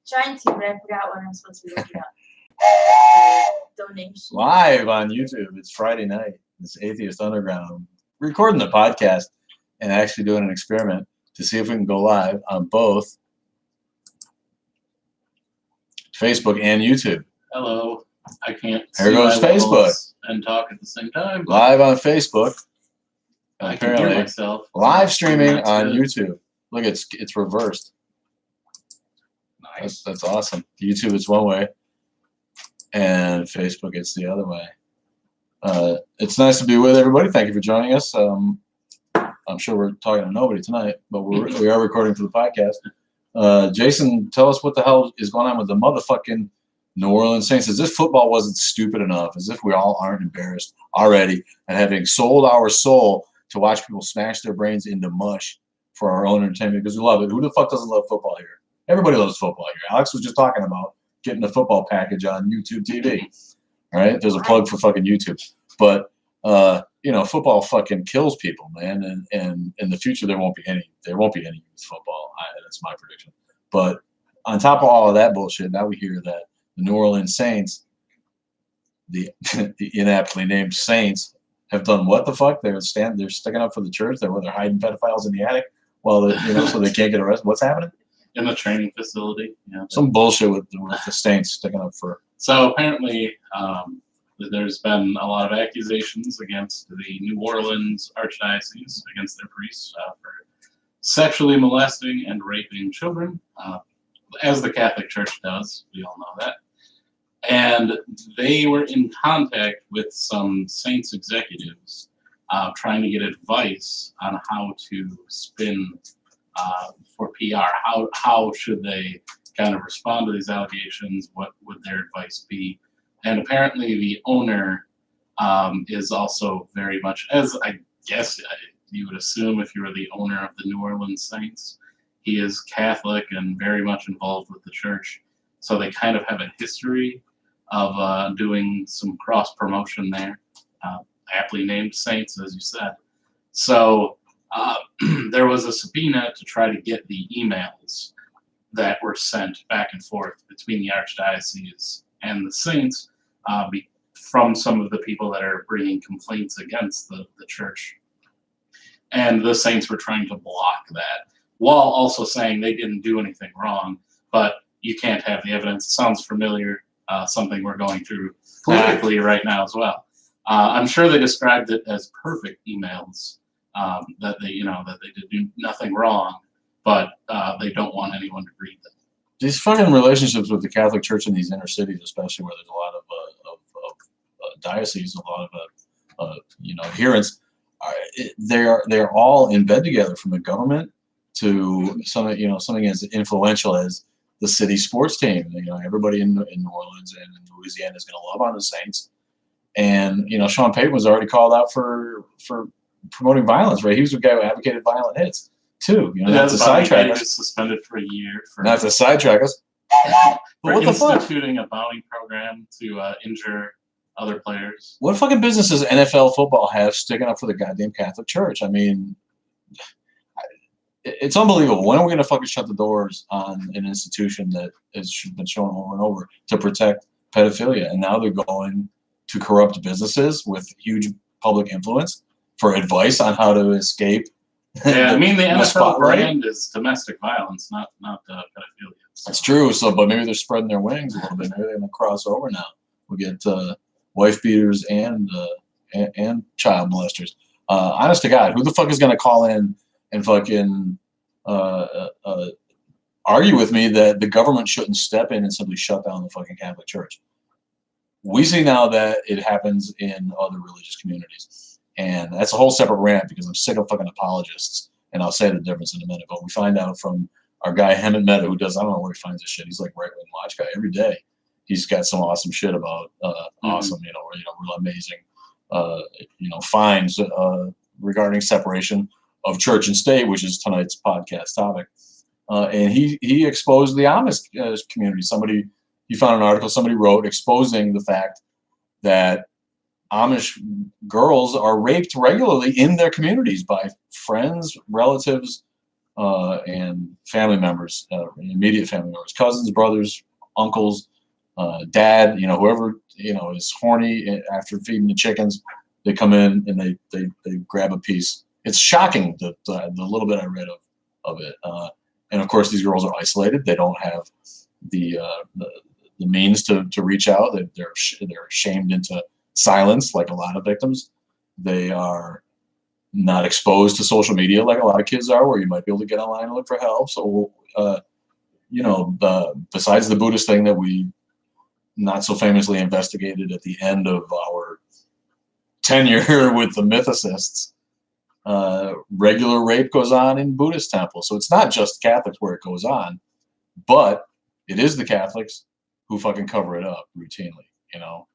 trying to, but I forgot what I'm supposed to be looking up. Donations. Live on YouTube. It's Friday night. It's Atheist Underground. Recording the podcast and actually doing an experiment to see if we can go live on both Facebook and YouTube. Hello. I can't Here goes Facebook and talk at the same time. Live on Facebook. I can hear myself. Live streaming on YouTube. Look, it's reversed. Nice. That's awesome. YouTube is one way, and Facebook it's the other way. It's nice to be with everybody. Thank you for joining us. I'm sure we're talking to nobody tonight, but we are recording for the podcast. Jason, tell us what the hell is going on with the motherfucking New Orleans Saints. As if football wasn't stupid enough, as if we all aren't embarrassed already and having sold our soul to watch people smash their brains into mush for our own entertainment because we love it. Who the fuck doesn't love football here? Everybody loves football here. Alex was just talking about getting the football package on YouTube TV. All right, there's a plug for fucking YouTube. But football fucking kills people, man. And in the future there won't be any youth football. That's my prediction. But on top of all of that bullshit, now we hear that the New Orleans Saints, the inaptly named Saints, have done what the fuck? They're sticking up for the church. They're hiding pedophiles in the attic while so they can't get arrested. What's happening? In the training facility. Yeah. Some bullshit with the Saints sticking up for. So apparently, there's been a lot of accusations against the New Orleans Archdiocese, against their priests, for sexually molesting and raping children, as the Catholic Church does. We all know that. And they were in contact with some Saints executives, trying to get advice on how to spin for PR. How should they kind of respond to these allegations? What would their advice be? And apparently the owner is also very much, as I guess you would assume if you were the owner of the New Orleans Saints, he is Catholic and very much involved with the church. So they kind of have a history of doing some cross-promotion there, aptly named Saints, as you said. So there was a subpoena to try to get the emails that were sent back and forth between the Archdiocese and the Saints from some of the people that are bringing complaints against the church. And the Saints were trying to block that, while also saying they didn't do anything wrong, but you can't have the evidence. It sounds familiar, something we're going through politically right now as well. I'm sure they described it as perfect emails, that they did do nothing wrong, but they don't want anyone to read them. These fucking relationships with the Catholic Church in these inner cities, especially where there's a lot of dioceses, a lot of adherents, they're all in bed together, from the government to something as influential as the city sports team. Everybody in New Orleans and in Louisiana is going to love on the Saints. And Sean Payton was already called out for promoting violence, right? He was the guy who advocated violent hits too. Not to sidetrack us. He was suspended for a year for not to sidetrack us. For instituting a bounty program to injure other players. What fucking business does NFL football have sticking up for the goddamn Catholic Church? I mean, it's unbelievable. When are we going to fucking shut the doors on an institution that has been shown over and over to protect pedophilia? And now they're going to corrupt businesses with huge public influence for advice on how to escape. Yeah, I mean, the NFL brand is domestic violence, not pedophilia. So. That's true. But maybe they're spreading their wings a little bit. Maybe they're going to cross over now. We'll get wife beaters and child molesters. Honest to God, who the fuck is going to call in and fucking argue with me that the government shouldn't step in and simply shut down the fucking Catholic Church? We see now that it happens in other religious communities. And that's a whole separate rant because I'm sick of fucking apologists. And I'll say the difference in a minute. But we find out from our guy, Hemant Mehta, who does, I don't know where he finds this shit. He's like right-wing watch guy every day. He's got some awesome shit about awesome, real amazing, finds regarding separation of church and state, which is tonight's podcast topic. And he exposed the Amish community. He found an article somebody wrote exposing the fact that Amish girls are raped regularly in their communities by friends, relatives, and family members, immediate family members, cousins, brothers, uncles, dad, whoever, is horny after feeding the chickens, they come in and they grab a piece. It's shocking, the little bit I read of it. And of course, these girls are isolated. They don't have the means to reach out. They're shamed into silence, like a lot of victims. They are not exposed to social media like a lot of kids are, where you might be able to get online and look for help. So, besides the Buddhist thing that we not so famously investigated at the end of our tenure with the mythicists, regular rape goes on in Buddhist temples. So it's not just Catholics where it goes on, but it is the Catholics who fucking cover it up routinely,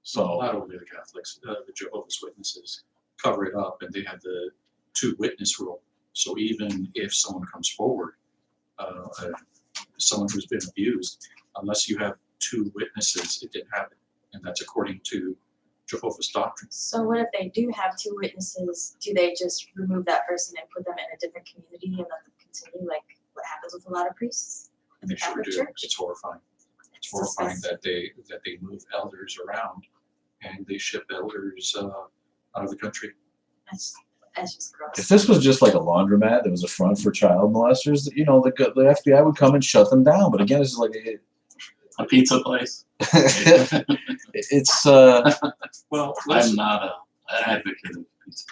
So Well, not only the Catholics, the Jehovah's Witnesses cover it up, and they have the two witness rule. So even if someone comes forward, someone who's been abused, unless you have two witnesses, it didn't happen, and that's according to Jehovah's doctrine. So what if they do have two witnesses? Do they just remove that person and put them in a different community and let them continue, like what happens with a lot of priests in the They sure Catholic do. Church? It's horrifying. It's It's horrifying disgusting. that they move elders around and they ship elders out of the country. That's just gross. if this was just like a laundromat that was a front for child molesters, the FBI would come and shut them down. But again, it's like A pizza place. it's Well, I'm not an advocate of pizza.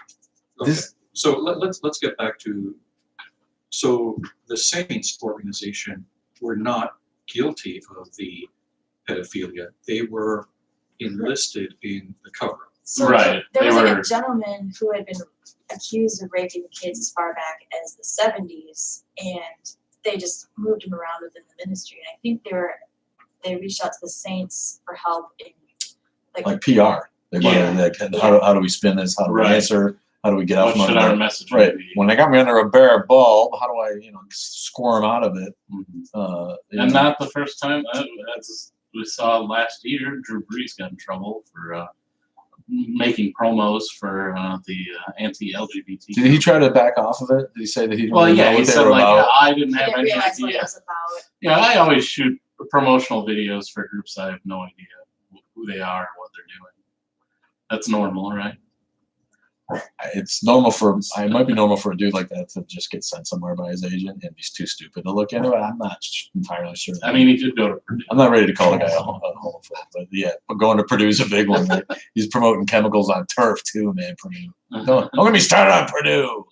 okay. this- So let's get back to, so the Saints organization were not guilty of the pedophilia. They were enlisted in the cover. So Right, there they was like were- a gentleman who had been accused of raping kids as far back as the 70s, and they just moved him around within the ministry. And I think they reached out to the Saints for help in like PR. They wanted like, how do we spin this? How do we Right. answer? How do we get out What from should under our that? message Right. be? When they got me under a bare bulb, how do I, squirm out of it? Mhm. And not the first time. As we saw last year, Drew Brees got in trouble for making promos for the anti-LGBT. Did he try to back off of it? Did he say that he didn't Well, really know yeah, he what they said were like about? I didn't I have didn't any realize what it idea. was about. Yeah, I always shoot promotional videos for groups I have no idea who they are or what they're doing. That's normal, right? It's normal it might be normal for a dude like that to just get sent somewhere by his agent and he's too stupid to look into it. I'm not entirely sure. I mean, he did go to Purdue. I'm not ready to call the guy a homophobe, but yeah, but going to Purdue's a big one. Like, he's promoting chemicals on turf too, man. Purdue. Don't get me started on Purdue.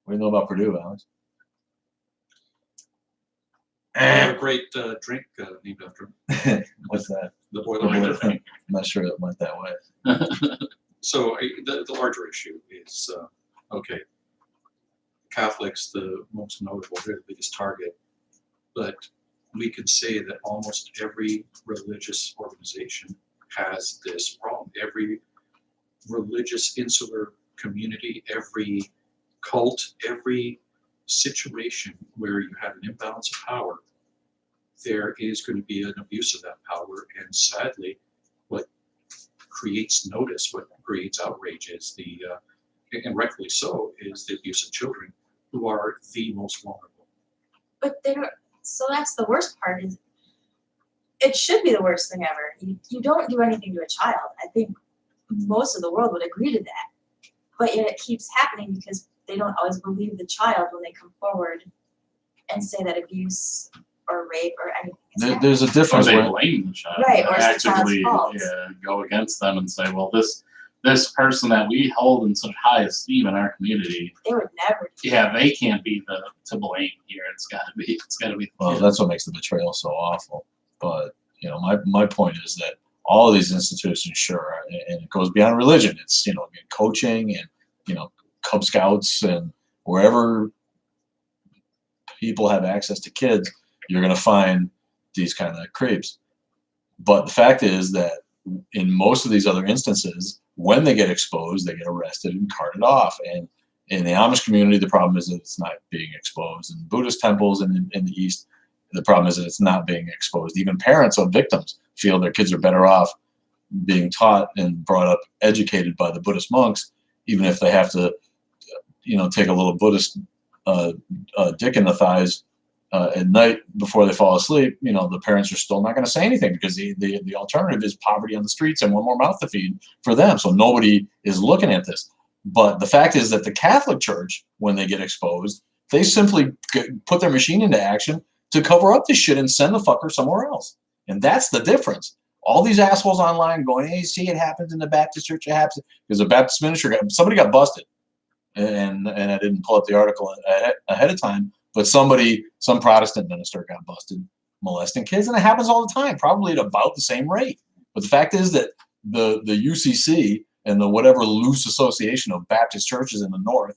What do you know about Purdue, Alex? They have a great drink named after him, What's that? the Boilermaker. Boilermaker. I'm not sure it went that way. So the larger issue is, okay, Catholics, the most notable, they're the biggest target, but we can say that almost every religious organization has this problem. Every religious insular community, every cult, every situation where you have an imbalance of power, there is going to be an abuse of that power. And sadly, what creates notice, what creates outrage is and rightfully so, is the abuse of children, who are the most vulnerable. But so that's the worst part. Is it should be the worst thing ever. You don't do anything to a child. I think most of the world would agree to that. But yet it keeps happening because they don't always believe the child when they come forward and say that abuse or rape or anything is happening. There's a Or difference. they when- blame the child. Right, or it's the child's actively fault. go against them and say, well, this person that we hold in such high esteem in our community, They would never do yeah, they can't be to blame here. It's got to be the Well, kid. that's what makes the betrayal so awful. But my point is that all of these institutions, sure, and it goes beyond religion. It's coaching and Cub Scouts and wherever people have access to kids, you're going to find these kind of creeps. But the fact is that in most of these other instances, when they get exposed, they get arrested and carted off. And in the Amish community, the problem is that it's not being exposed. In Buddhist temples in the East, the problem is that it's not being exposed. Even parents of victims feel their kids are better off being taught and brought up, educated by the Buddhist monks, even if they have to, take a little Buddhist dick in the thighs at night before they fall asleep, the parents are still not going to say anything because the alternative is poverty on the streets and one more mouth to feed for them. So nobody is looking at this. But the fact is that the Catholic Church, when they get exposed, they simply put their machine into action to cover up this shit and send the fucker somewhere else. And that's the difference. All these assholes online going, hey, see, it happens in the Baptist church. It happens because the Baptist minister, somebody got busted. And I didn't pull up the article ahead of time, but some Protestant minister got busted molesting kids. And it happens all the time, probably at about the same rate. But the fact is that the UCC and the whatever loose association of Baptist churches in the North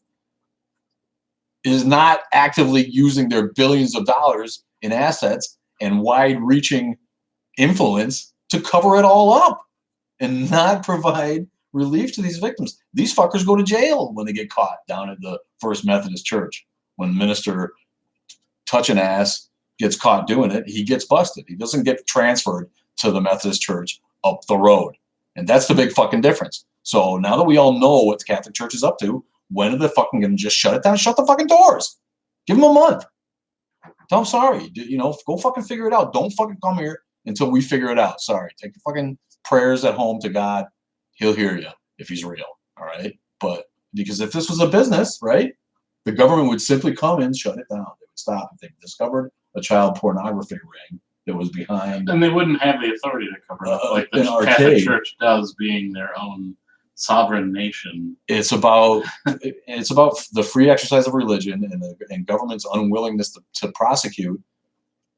is not actively using their billions of dollars in assets and wide-reaching influence to cover it all up and not provide relief to these victims. These fuckers go to jail when they get caught down at the First Methodist Church. When minister touching ass gets caught doing it, he gets busted. He doesn't get transferred to the Methodist Church up the road. And that's the big fucking difference. So now that we all know what the Catholic Church is up to, when are they fucking going to just shut it down? Shut the fucking doors. Give them a month. Tell them sorry. Go fucking figure it out. Don't fucking come here until we figure it out. Sorry. Take your fucking prayers at home to God. He'll hear you if he's real. All right. But because if this was a business, right, the government would simply come and shut it down. They would stop if they discovered a child pornography ring that was behind. And they wouldn't have the authority to cover it up like the an Catholic arcade. Church does, being their own sovereign nation. It's about the free exercise of religion and government's unwillingness to prosecute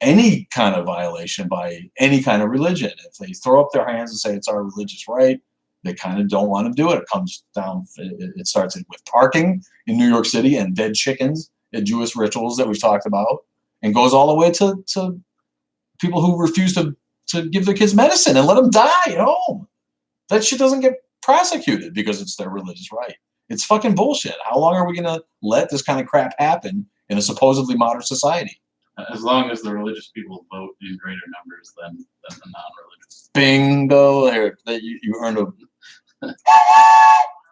any kind of violation by any kind of religion. If they throw up their hands and say it's our religious right, they kind of don't want to do it. It comes down. It starts with parking in New York City and dead chickens at Jewish rituals that we've talked about, and goes all the way to people who refuse to give their kids medicine and let them die at home. That shit doesn't get prosecuted because it's their religious right. It's fucking bullshit. How long are we going to let this kind of crap happen in a supposedly modern society? As long as the religious people vote in greater numbers than the non-religious. Bingo! There, you earned a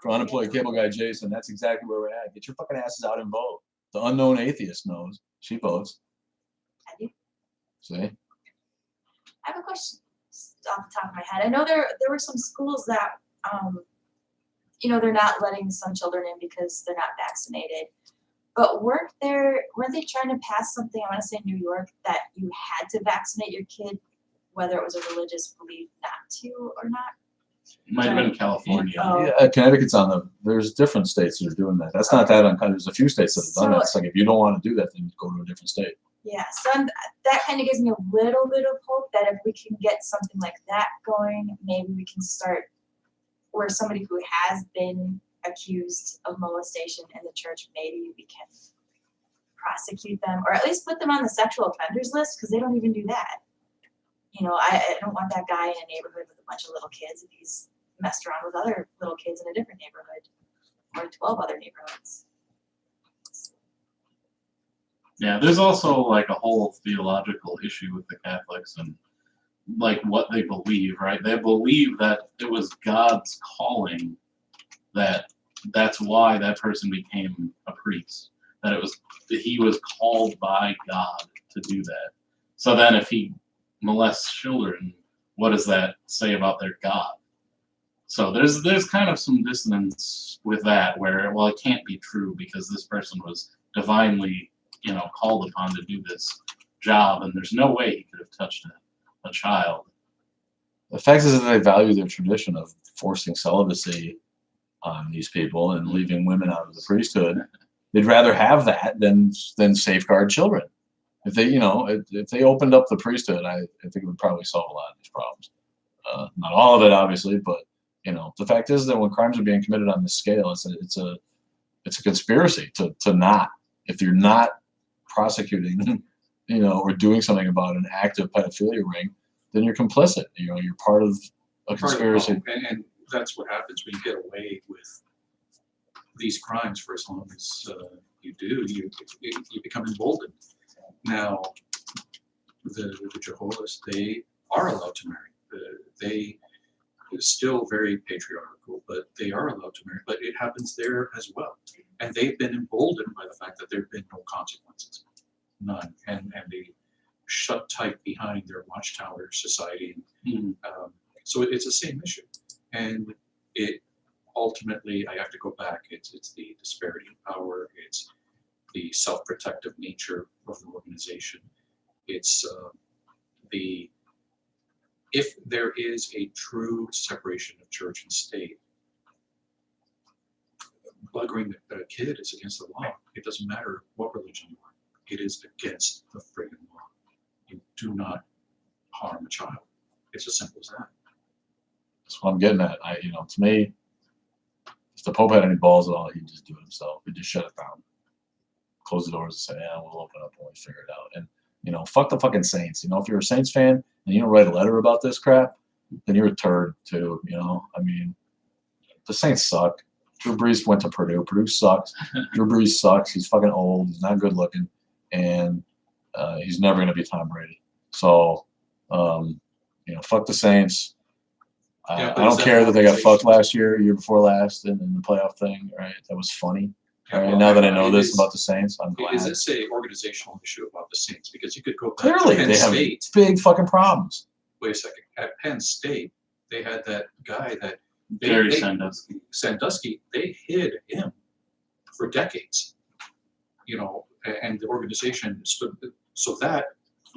for unemployed cable guy Jason. That's exactly where we're at. Get your fucking asses out and vote. The unknown atheist knows. She votes. I do. See? I have a question off the top of my head. I know there were some schools that, they're not letting some children in because they're not vaccinated. But weren't they trying to pass something, I want to say New York, that you had to vaccinate your kid, whether it was a religious belief not to or not? It might have been California. Oh. Yeah, Connecticut's there's different states that are doing that. That's not that uncommon. There's a few states that have done that. It's like, if you don't want to do that, then go to a different state. Yeah, so that kind of gives me a little bit of hope that if we can get something like that going, maybe we can start where somebody who has been accused of molestation in the church, maybe we can prosecute them or at least put them on the sexual offenders list, because they don't even do that. I don't want that guy in a neighborhood with a bunch of little kids if he's messed around with other little kids in a different neighborhood or 12 other neighborhoods. Yeah, there's also like a whole theological issue with the Catholics and like what they believe, right? They believe that it was God's calling, that's why that person became a priest. That he was called by God to do that. So then if he molests children, what does that say about their God? So there's kind of some dissonance with that where, well, it can't be true because this person was divinely, called upon to do this job, and there's no way he could have touched a child. The fact is that they value their tradition of forcing celibacy on these people and leaving women out of the priesthood. They'd rather have that than safeguard children. If they opened up the priesthood, I think it would probably solve a lot of these problems. Not all of it, obviously, but the fact is that when crimes are being committed on this scale, it's a conspiracy to not. If you're not prosecuting, or doing something about an active pedophilia ring, then you're complicit. You're part of a conspiracy. And that's what happens when you get away with these crimes for as long as you do. You become emboldened. Now, the Jehovah's, they are allowed to marry. still very patriarchal, but they are allowed to marry. But it happens there as well, and they've been emboldened by the fact that there have been no consequences, none, and they shut tight behind their watchtower society. So it's the same issue, and it ultimately, I have to go back. It's the disparity in power. It's the self-protective nature of the organization. It's if there is a true separation of church and state, buggering a kid is against the law. It doesn't matter what religion you are. It is against the friggin' law. You do not harm a child. It's as simple as that. That's what I'm getting at. To me, if the Pope had any balls at all, he'd just do it himself. He'd just shut it down, close the doors, and say, "Yeah, we'll open up when we figure it out." And fuck the fucking Saints. If you're a Saints fan and you don't write a letter about this crap, then you're a turd too. The Saints suck. Drew Brees went to Purdue. Purdue sucks. Drew Brees sucks. He's fucking old. He's not good looking, and he's never gonna be Tom Brady. So, fuck the Saints. Yeah, I don't care that they got fucked last year before last, in the playoff thing. Right, that was funny. Yeah, Right, well, now that I know this about the Saints, I'm glad. Is this a organizational issue about the Saints? Because you could go back Clearly, to Penn they have State. big fucking problems. Wait a second. At Penn State, they had that guy that Jerry Sandusky. Sandusky. They hid him for decades. And the organization stood so that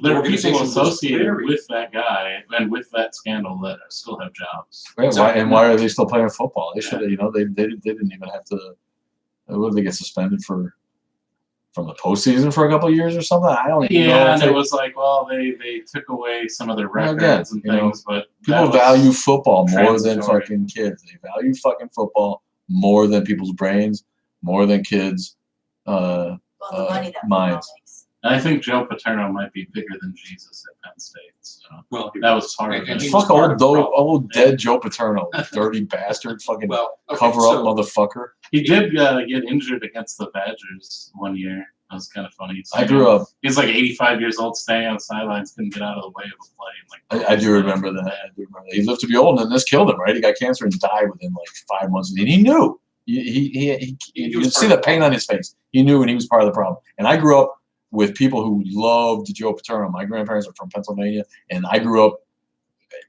There are organization people was associated very- with that guy and with that scandal that still have jobs. Right, Exactly. why are they still playing football? They should have, they didn't even have to. Would they get suspended from the postseason for a couple of years or something? I don't even know. Yeah, and if it was like, well, they took away some of their Well, records again, and things, but people that was value football more than transitory. fucking kids. They value fucking football more than people's brains, more than kids. Well, the money that minds. football makes. And I think Joe Paterno might be bigger than Jesus at Penn State. So Well, that was part of and it. he was Fuck part of the problem. old dead Joe Paterno, dirty bastard, fucking Well, okay, cover so- up motherfucker. He did get injured against the Badgers one year. That was kind of funny. I grew up. He's like 85 years old, staying on the sidelines, couldn't get out of the way of a play. And I do remember that. He lived to be old, and then this killed him. Right? He got cancer and died within like 5 months, and he knew. You was could see part the of the pain on his face. He knew, and he was part of the problem. And I grew up with people who loved Joe Paterno. My grandparents are from Pennsylvania, and I grew up.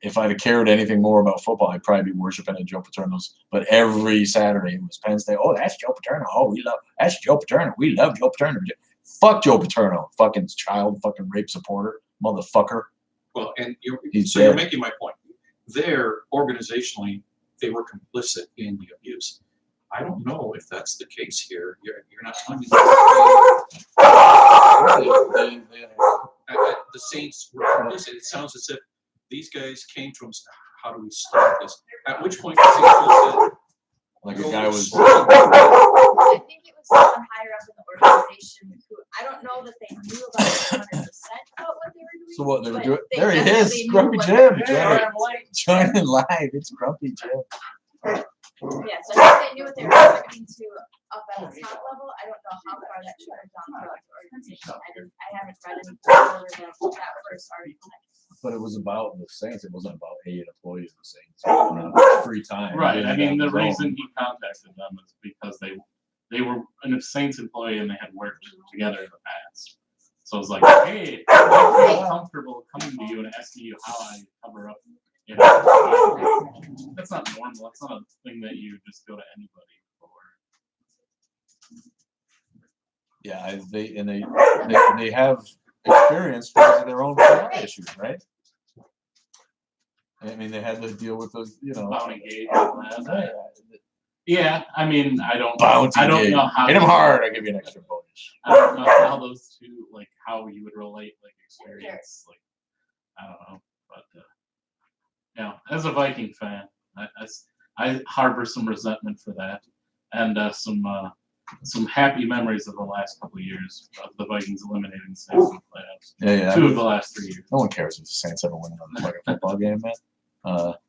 If I'd have cared anything more about football, I'd probably be worshiping at Joe Paterno's. But every Saturday it was Penn State. Oh, that's Joe Paterno. Oh, that's Joe Paterno. We love Joe Paterno. Fuck Joe Paterno. Fucking child fucking rape supporter. Motherfucker. Well, and you're dead. making my point. There, organizationally, they were complicit in the abuse. I don't know if that's the case here. You're not telling me the Saints were complicit. It sounds as if these guys came to him and said, "How do we stop this?" At which point, the Saints would have said, Like a guy was. I think it was someone higher up in the organization who I don't know that they knew about 100% about what they were doing. So what they were but doing? they There he definitely is, knew Grumpy what Jim. they were Join doing. Joining live. It's Grumpy Jim. Yeah, so I think they knew what they were expecting to up at the top level. I don't know how far that trickled down throughout the organization. I haven't read any further than that first article. But it was about the Saints. It wasn't about an employee of the Saints. On free time. Right. I mean, the On his own. reason he contacted them is because they were a Saints employee and they had worked together in the past. So it was like, hey, I feel comfortable coming to you and asking you how I cover up. That's not normal. That's not a thing that you just go to anybody for. Yeah, they have experience because of their own PR issues, right? I mean, they had to deal with those, Bounty gate and all that. Yeah, I mean, I don't Gig. know how Hit him hard. I give you an extra bonus. I don't know how those two, like, how you would relate, like, experience, like, I don't know, but as a Viking fan, I harbor some resentment for that, and some happy memories of the last couple of years of the Vikings eliminating the Saints in the playoffs. Yeah. 2 of the last 3 years. No one cares if the Saints ever win another fucking football game, man.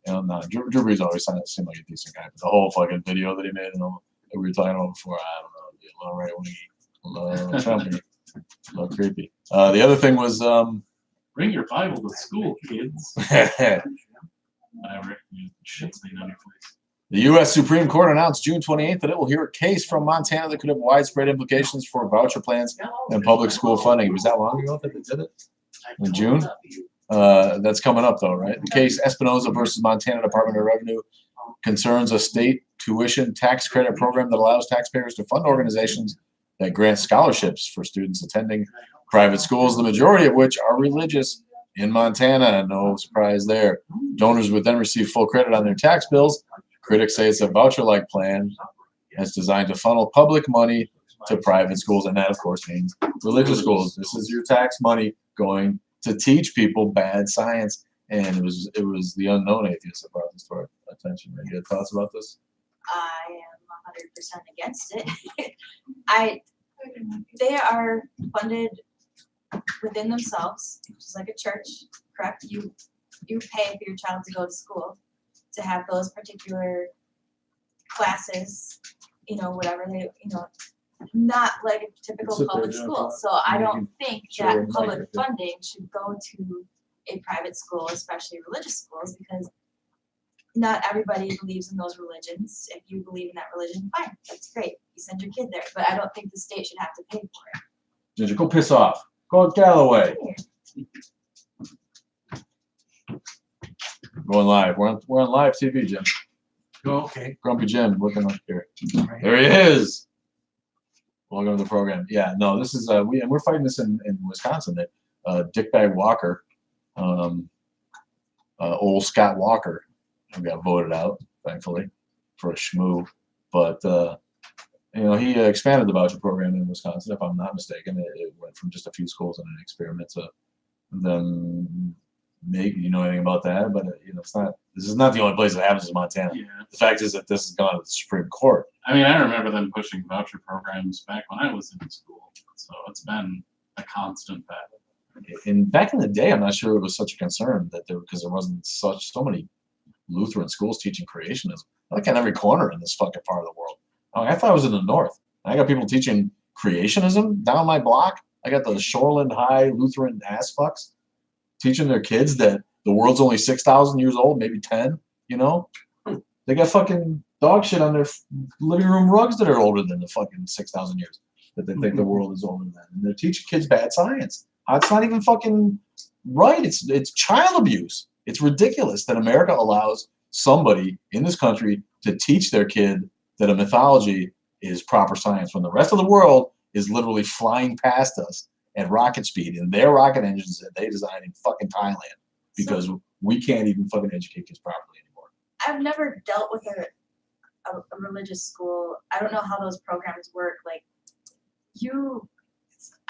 No, Drew Brees always seemed like a decent guy. But the whole fucking video that he made and all that we were talking about before, I don't know, a little right wingy, a little Trumpy, a little creepy. The other thing was Bring your Bible to school, kids. whatever. You shit stain on your face. The U.S. Supreme Court announced June 28th that it will hear a case from Montana that could have widespread implications for voucher plans and public school funding. Was that long ago that they did it? In June? That's coming up, though, right? The case Espinoza versus Montana Department of Revenue concerns a state tuition tax credit program that allows taxpayers to fund organizations that grant scholarships for students attending private schools, the majority of which are religious in Montana. No surprise there. Donors would then receive full credit on their tax bills. Critics say it's a voucher-like plan that's designed to funnel public money to private schools, and that, of course, means religious schools. This is your tax money going to teach people bad science, and it was the unknown atheist that brought this to our attention. Any other thoughts about this? I am 100% against it. They are funded within themselves, just like a church, correct? You pay for your child to go to school to have those particular classes, whatever they, not like a typical public school. So I don't think that public funding should go to a private school, especially religious schools, because not everybody believes in those religions. If you believe in that religion, fine, that's great. You send your kid there, but I don't think the state should have to pay for it. Ginger, go piss off. Go out Galloway. Going live. We're on live TV, Jim. Oh, okay. Grumpy Jim looking up here. There he is. Welcome to the program. Yeah, no, this is we're fighting this in Wisconsin. That Dickbag Walker, old Scott Walker, who got voted out, thankfully, for a schmoo. But he expanded the voucher program in Wisconsin, if I'm not mistaken. It went from just a few schools in an experiment to them. Maybe you know anything about that, but it's not. This is not the only place that happens in Montana. Yeah. The fact is that this has gone to the Supreme Court. I mean, I remember them pushing voucher programs back when I was in school, so it's been a constant battle. And back in the day, I'm not sure it was such a concern because there wasn't so many Lutheran schools teaching creationism. Like in every corner in this fucking part of the world. I thought I was in the north. I got people teaching creationism down my block. I got the Shoreland High Lutheran ass fucks teaching their kids that the world's only 6,000 years old, maybe 10. They got fucking dog shit on their living room rugs that are older than the fucking 6,000 years that they think the world is older than. And they're teaching kids bad science. It's not even fucking right. It's child abuse. It's ridiculous that America allows somebody in this country to teach their kid that a mythology is proper science when the rest of the world is literally flying past us at rocket speed in their rocket engines that they design in fucking Thailand because we can't even fucking educate kids properly anymore. I've never dealt with a religious school. I don't know how those programs work. Like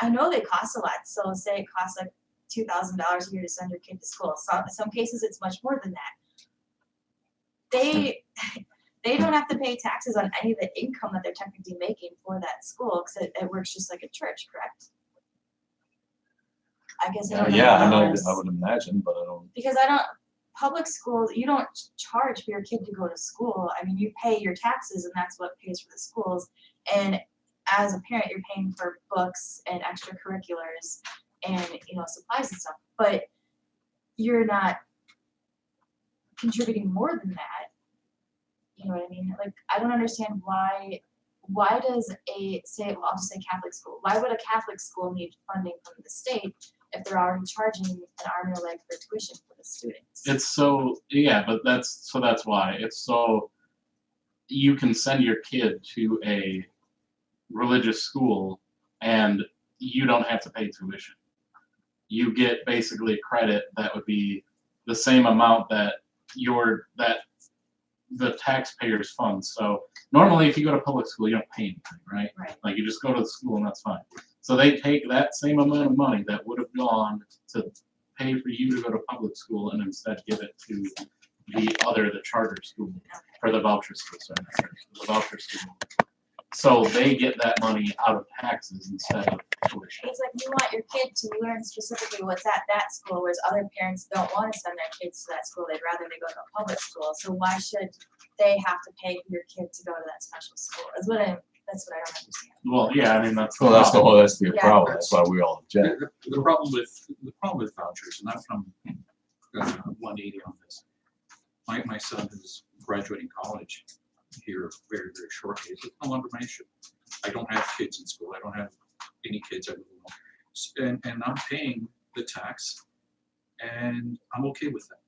I know they cost a lot. So say it costs like $2,000 a year to send your kid to school. So in some cases it's much more than that. They don't have to pay taxes on any of the income that they're technically making for that school because it works just like a church, correct? I guess I don't know. Yeah, how I that know. works. I would imagine, but I don't. Because public schools, you don't charge for your kid to go to school. I mean, you pay your taxes and that's what pays for the schools. And as a parent, you're paying for books and extracurriculars and, supplies and stuff. But you're not contributing more than that. You know what I mean? Like, I don't understand why does I'll just say Catholic school. Why would a Catholic school need funding from the state if they're already charging an arm and a leg for tuition for the students? But that's why. It's so you can send your kid to a religious school and you don't have to pay tuition. You get basically credit that would be the same amount that the taxpayers fund. So normally if you go to public school, you don't pay anything, right? Right. Like you just go to the school and that's fine. So they take that same amount of money that would have gone to pay for you to go to public school and instead give it to the charter school or the voucher school, the voucher school. So they get that money out of taxes instead of tuition. It's like you want your kid to learn specifically what's at that school, whereas other parents don't want to send their kids to that school. They'd rather they go to a public school. So why should they have to pay for your kid to go to that special school? That's what I don't understand. Well, yeah, I mean that's the Yeah. problem. That's why we all object. The problem with vouchers, and I'm from 180 on this. my son is graduating college here very, very shortly. It's no longer my issue. I don't have kids in school. I don't have any kids I really know. And I'm paying the tax, and I'm okay with that.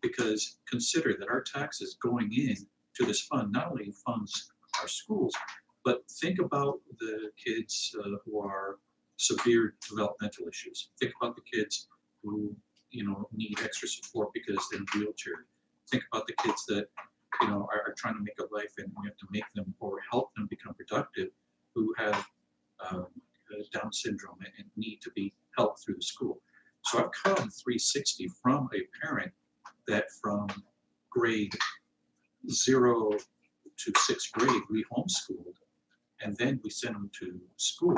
Because consider that our taxes going in to this fund not only funds our schools, but think about the kids who are severe developmental issues. Think about the kids who need extra support because they're in a wheelchair. Think about the kids that are trying to make a life, and we have to make them or help them become productive, who have Down syndrome and need to be helped through the school. So I've come 360 from a parent that from grade 0 to 6th grade we homeschooled, and then we sent them to school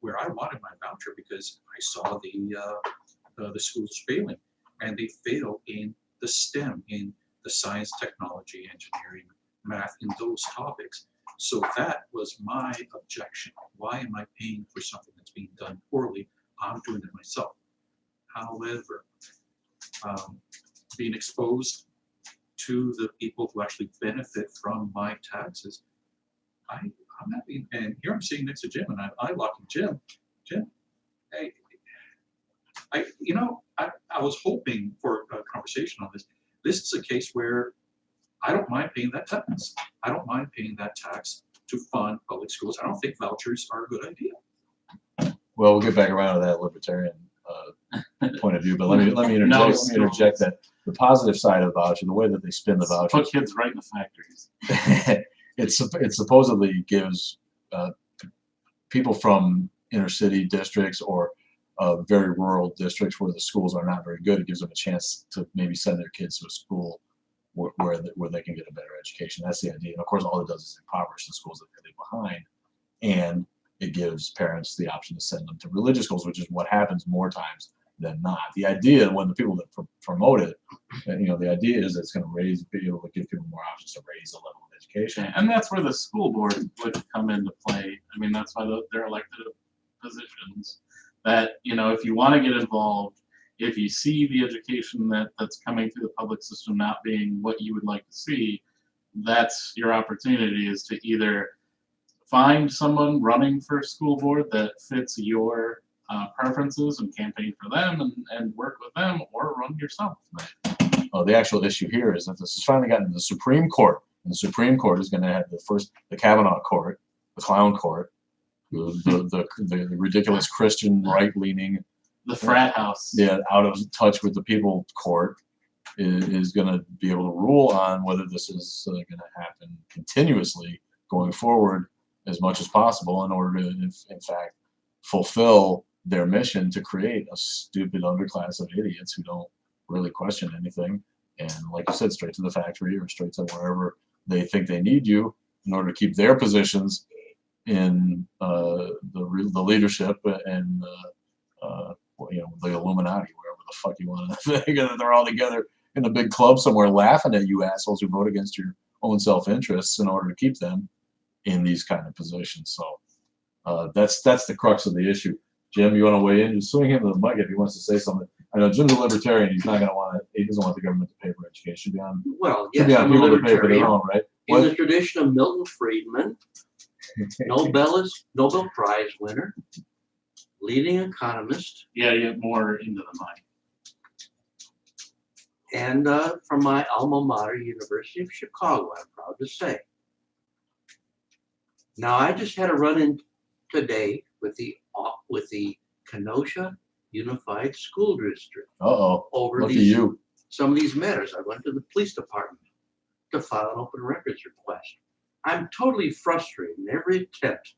where I wanted my voucher because I saw the schools failing, and they fail in the STEM, in the science, technology, engineering, math, in those topics. So that was my objection. Why am I paying for something that's being done poorly? I'm doing it myself. However, being exposed to the people who actually benefit from my taxes, I'm happy. And here I'm sitting next to Jim, and I lock in Jim, hey, I was hoping for a conversation on this. This is a case where I don't mind paying that tax. I don't mind paying that tax to fund public schools. I don't think vouchers are a good idea. Well, we'll get back around to that libertarian point of view, but let me interject that the positive side of the voucher, the way that they spin the voucher, Put kids right in the factories. it supposedly gives people from inner city districts or very rural districts where the schools are not very good. It gives them a chance to maybe send their kids to a school where they can get a better education. That's the idea. And of course, all it does is impoverish the schools that they leave behind, and it gives parents the option to send them to religious schools, which is what happens more times than not. The idea, when the people that promote it, the idea is that it's going to be able to give people more options to raise the level of education. And that's where the school board would come into play. I mean, that's why they're elected positions. That, if you want to get involved, if you see the education that's coming through the public system not being what you would like to see, that's your opportunity, is to either find someone running for school board that fits your preferences and campaign for them and work with them, or run yourself. The actual issue here is that this has finally gotten to the Supreme Court, and the Supreme Court is going to have the Kavanaugh court, the clown court, the ridiculous Christian right-leaning, the frat house, out of touch with the people court is going to be able to rule on whether this is going to happen continuously going forward as much as possible in order to, in fact, fulfill their mission to create a stupid underclass of idiots who don't really question anything, and like you said, straight to the factory or straight to wherever they think they need you in order to keep their positions in the leadership and the Illuminati, wherever the fuck you want to think. They're all together in a big club somewhere laughing at you assholes who vote against your own self-interests in order to keep them in these kind of positions. So that's the crux of the issue. Jim, you want to weigh in? Just swing him to the mic if he wants to say something. I know Jim's a libertarian. He's not going to want it. He doesn't want the government to pay for education. Should be on. Well, Should yes, be on I'm a people to pay for their libertarian. own, right? In the tradition of Milton Friedman, Nobel Prize winner, leading economist, Yeah, you get more into the mind. and from my alma mater, University of Chicago, I'm proud to say. Now, I just had a run-in today with the Kenosha Unified School District Uh-oh. over Look at you. some of these matters. I went to the police department to file an open records request. I'm totally frustrated in every attempt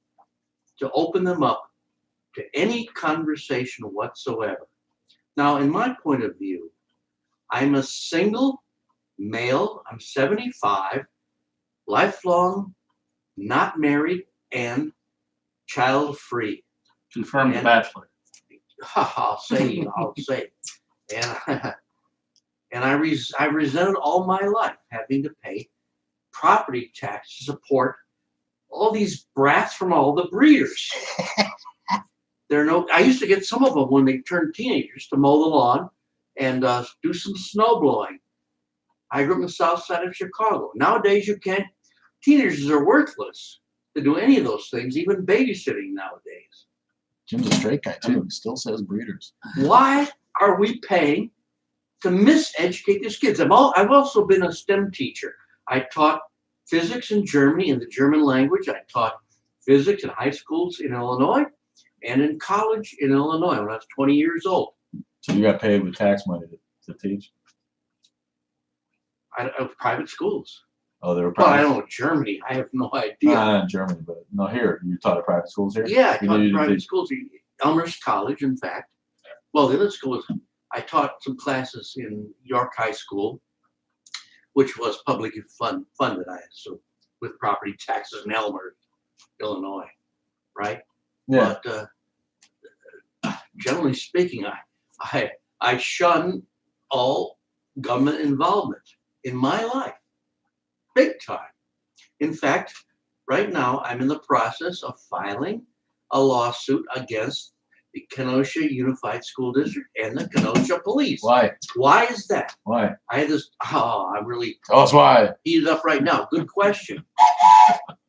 to open them up to any conversation whatsoever. Now, in my point of view, I'm a single male, I'm 75, lifelong, not married, and child-free. Confirmed And- bachelor. I'll say. And I resented all my life having to pay property tax to support all these brats from all the breeders. I used to get some of them when they turned teenagers to mow the lawn and do some snow blowing. I grew up in the south side of Chicago. Nowadays, you can't, teenagers are worthless to do any of those things, even babysitting nowadays. Jim's a straight guy too. He still says breeders. Why are we paying to miseducate these kids? I've also been a STEM teacher. I taught physics in Germany in the German language. I taught physics in high schools in Illinois and in college in Illinois when I was 20 years old. So you got paid with tax money to teach? Private schools. Oh, they were Well, I private. don't know Germany. I have no idea. Not in Germany, but no, here. You taught at private schools here? Yeah, I You taught did private teach- schools. Elmhurst College, in fact. Well, the other schools, I taught some classes in York High School, which was publicly funded, so with property taxes in Elmhurst, Illinois, right? Yeah. But generally speaking, I shun all government involvement in my life, big time. In fact, right now I'm in the process of filing a lawsuit against the Kenosha Unified School District and the Kenosha Police. Why? Why is that? Why? I had this. Oh, I'm really Tell us why. heated up right now. Good question.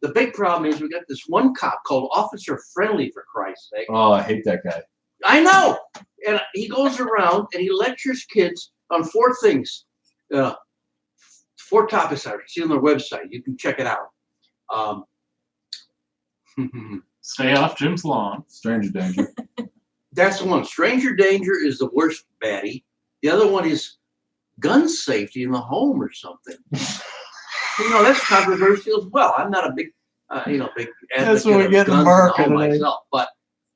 The big problem is we got this one cop called Officer Friendly, for Christ's sake. Oh, I hate that guy. I know. And he goes around and he lectures kids on 4 things. 4 topics I see on their website. You can check it out. Stay off Jim's lawn. Stranger danger. That's the one. Stranger danger is the worst baddie. The other one is gun safety in the home or something. That's controversial as well. I'm not a big, big That's when we advocate get of guns in the America home today. myself. But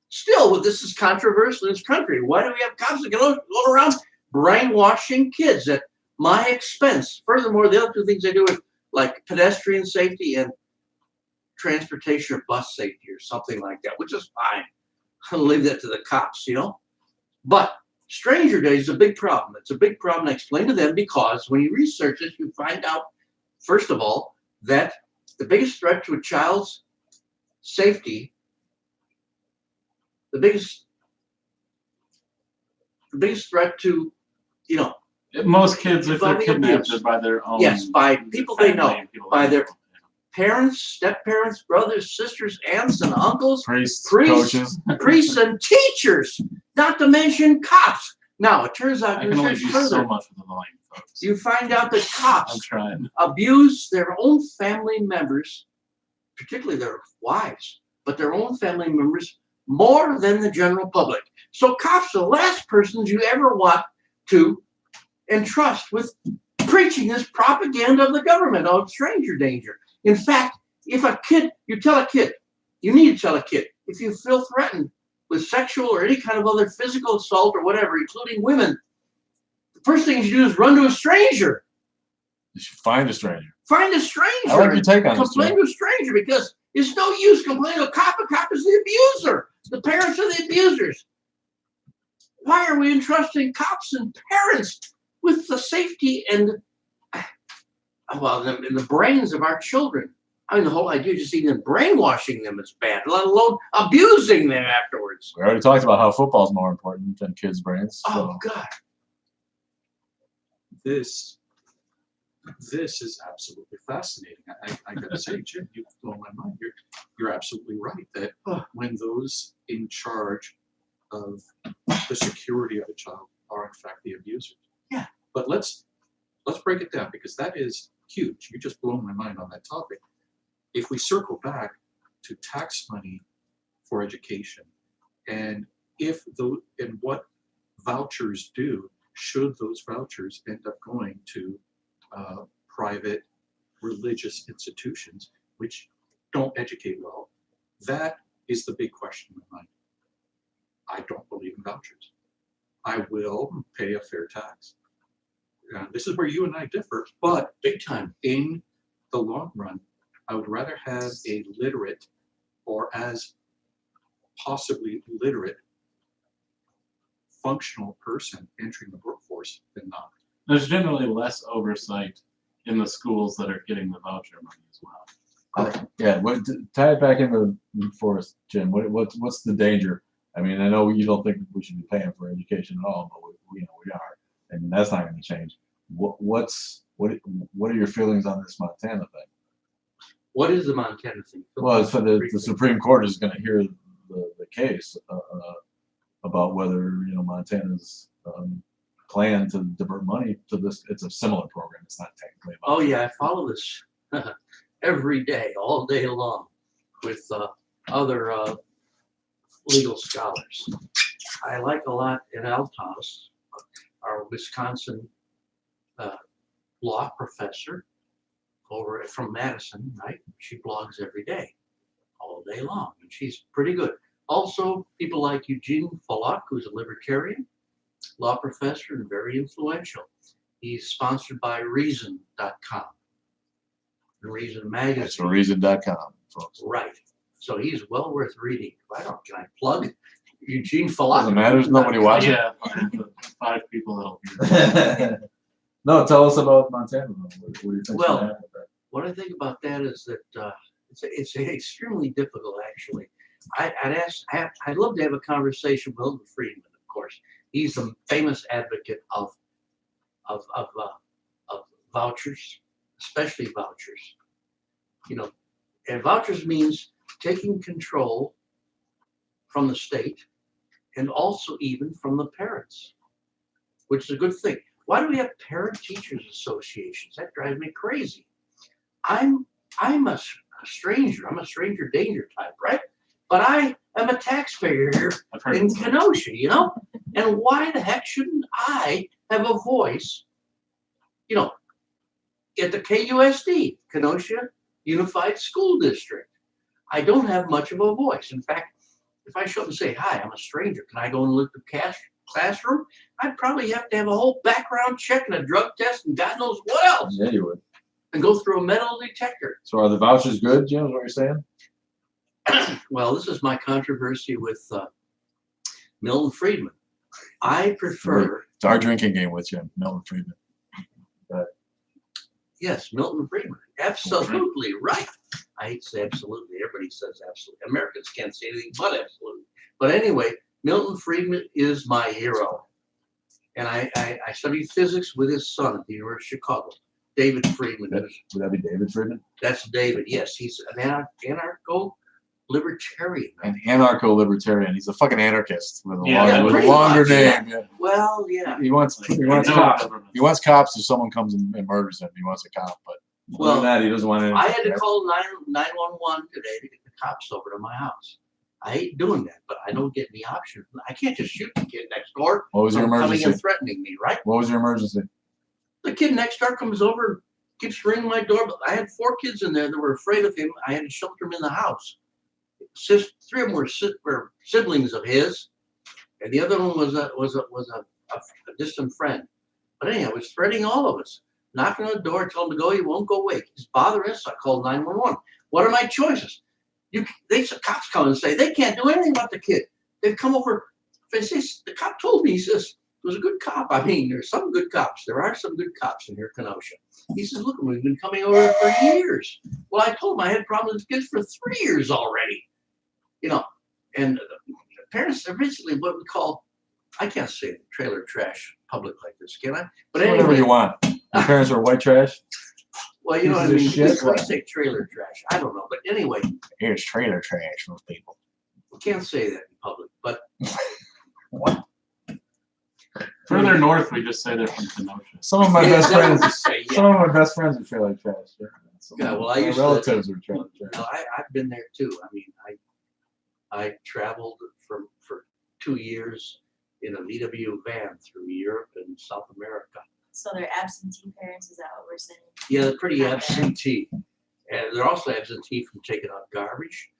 still, this is controversial in this country. Why do we have cops that go around brainwashing kids at my expense? Furthermore, the other 2 things they do is like pedestrian safety and transportation or bus safety or something like that, which is fine. I'll leave that to the cops, But stranger danger is a big problem. It's a big problem. I explain to them because when you research this, you find out, first of all, that the biggest threat to a child's safety, the biggest threat to, Most kids, if they're Involving kidnapped, abuse. they're by their own. Yes, by people they know, family and people by they their know. parents, step-parents, brothers, sisters, aunts, and uncles, Priests, Priests. coaches. priests, and teachers, not to mention cops. Now, it turns out, I can only research do so further, much with the volume, folks. you find out that I'm cops trying. abuse their own family members, particularly their wives, but their own family members more than the general public. So cops are the last persons you ever want to entrust with preaching this propaganda of the government on stranger danger. In fact, if you need to tell a kid, if you feel threatened with sexual or any kind of other physical assault or whatever, including women, the first thing you should do is run to a stranger. You should find a stranger. Find a stranger. I like your take on this, Complain Jim. to a stranger because it's no use complaining to a cop. A cop is the abuser. The parents are the abusers. Why are we entrusting cops and parents with the safety and the brains of our children? I mean, the whole idea of just even brainwashing them is bad, let alone abusing them afterwards. We already talked about how football's more important than kids' brains. So. Oh, God. This is absolutely fascinating. I gotta say, Jim, you've blown my mind. You're absolutely right that when those in charge of the security of a child are in fact the abusers. Yeah. But let's break it down because that is huge. You just blown my mind on that topic. If we circle back to tax money for education and what vouchers do, should those vouchers end up going to private religious institutions which don't educate well, that is the big question in my mind. I don't believe in vouchers. I will pay a fair tax. This is where you and I differ, but Big time. in the long run, I would rather have a literate or as possibly literate functional person entering the workforce than not. There's generally less oversight in the schools that are getting the voucher money as well. Yeah, tie it back into for us, Jim. What's the danger? I mean, I know you don't think we should be paying for education at all, but we are, and that's not going to change. What's what are your feelings on this Montana thing? What is the Montana thing? Well, so the Supreme Court is going to hear the case about whether Montana's plan to divert money to this. It's a similar program. It's not technically about. Oh yeah, I follow this every day, all day long, with other legal scholars. I like a lot in Altos, our Wisconsin law professor over from Madison, right? She blogs every day, all day long, and she's pretty good. Also, people like Eugene Fallock, who's a libertarian law professor and very influential. He's sponsored by Reason.com, Reason Magazine. That's reason.com, folks. Right. So he's well worth reading. Can I plug Eugene Fallock? Doesn't matter. There's nobody watching. Yeah, 5 people that'll hear. No, tell us about Montana. What do you think? Well, what I think about that is that it's extremely difficult, actually. I'd love to have a conversation with Milton Friedman, of course. He's a famous advocate of vouchers, especially vouchers. And vouchers means taking control from the state and also even from the parents, which is a good thing. Why do we have parent-teachers associations? That drives me crazy. I'm a stranger. I'm a stranger danger type, right? But I am a taxpayer here in Kenosha, And why the heck shouldn't I have a voice, at the KUSD, Kenosha Unified School District? I don't have much of a voice. In fact, if I show up and say, hi, I'm a stranger, can I go and look at the classroom? I'd probably have to have a whole background check and a drug test and God knows what else. Yeah, you would. And go through a metal detector. So are the vouchers good, Jim, is what you're saying? Well, this is my controversy with Milton Friedman. I prefer... It's our drinking game with you, Milton Friedman. Yes, Milton Friedman. Absolutely right. I hate to say absolutely. Everybody says absolutely. Americans can't say anything but absolutely. But anyway, Milton Friedman is my hero. And I studied physics with his son at the University of Chicago, David Friedman. Would that be David Friedman? That's David, yes. He's an anarcho-libertarian. An anarcho-libertarian. He's a fucking anarchist with a pretty longer much, name. Yeah. Well, yeah. He wants cops. He wants cops if someone comes and murders him. He wants a cop, but other than that, he doesn't want anything. I had to call 911 today to get the cops over to my house. I hate doing that, but I don't get any option. I can't just shoot the kid next door. What was your emergency? Coming and threatening me, right? What was your emergency? The kid next door comes over, keeps ringing my doorbell. I had 4 kids in there that were afraid of him. I had to shelter them in the house. 3 of them were siblings of his, and the other one was a distant friend. But anyhow, it was threatening all of us. Knocking on the door, told him to go. He won't go away. He's bothering us. So I called 911. What are my choices? The cops come and say they can't do anything about the kid. They've come over. The cop told me, he says, it was a good cop. I mean, there's some good cops. There are some good cops in here, Kenosha. He says, look, we've been coming over for years. Well, I told him I had problems with kids for 3 years already. And the parents are basically what we call, I can't say trailer trash public like this, can I? But anyway, whatever you want. Your parents are white trash? Well, you know what I mean. Shit. We say trailer trash. I don't know. But anyway. Here's trailer trash, those people. We can't say that in public, but. What? Further north, we just say they're from Kenosha. Some of my best friends. Yeah. Some of my best friends are trailer trash. Yeah, well, I my used relatives to. are trailer trash. No, I've been there too. I mean, I traveled for 2 years in a VW van through Europe and South America. So they're absentee parents, is that what we're saying? Yeah, they're pretty absentee. And they're also absentee from taking out garbage,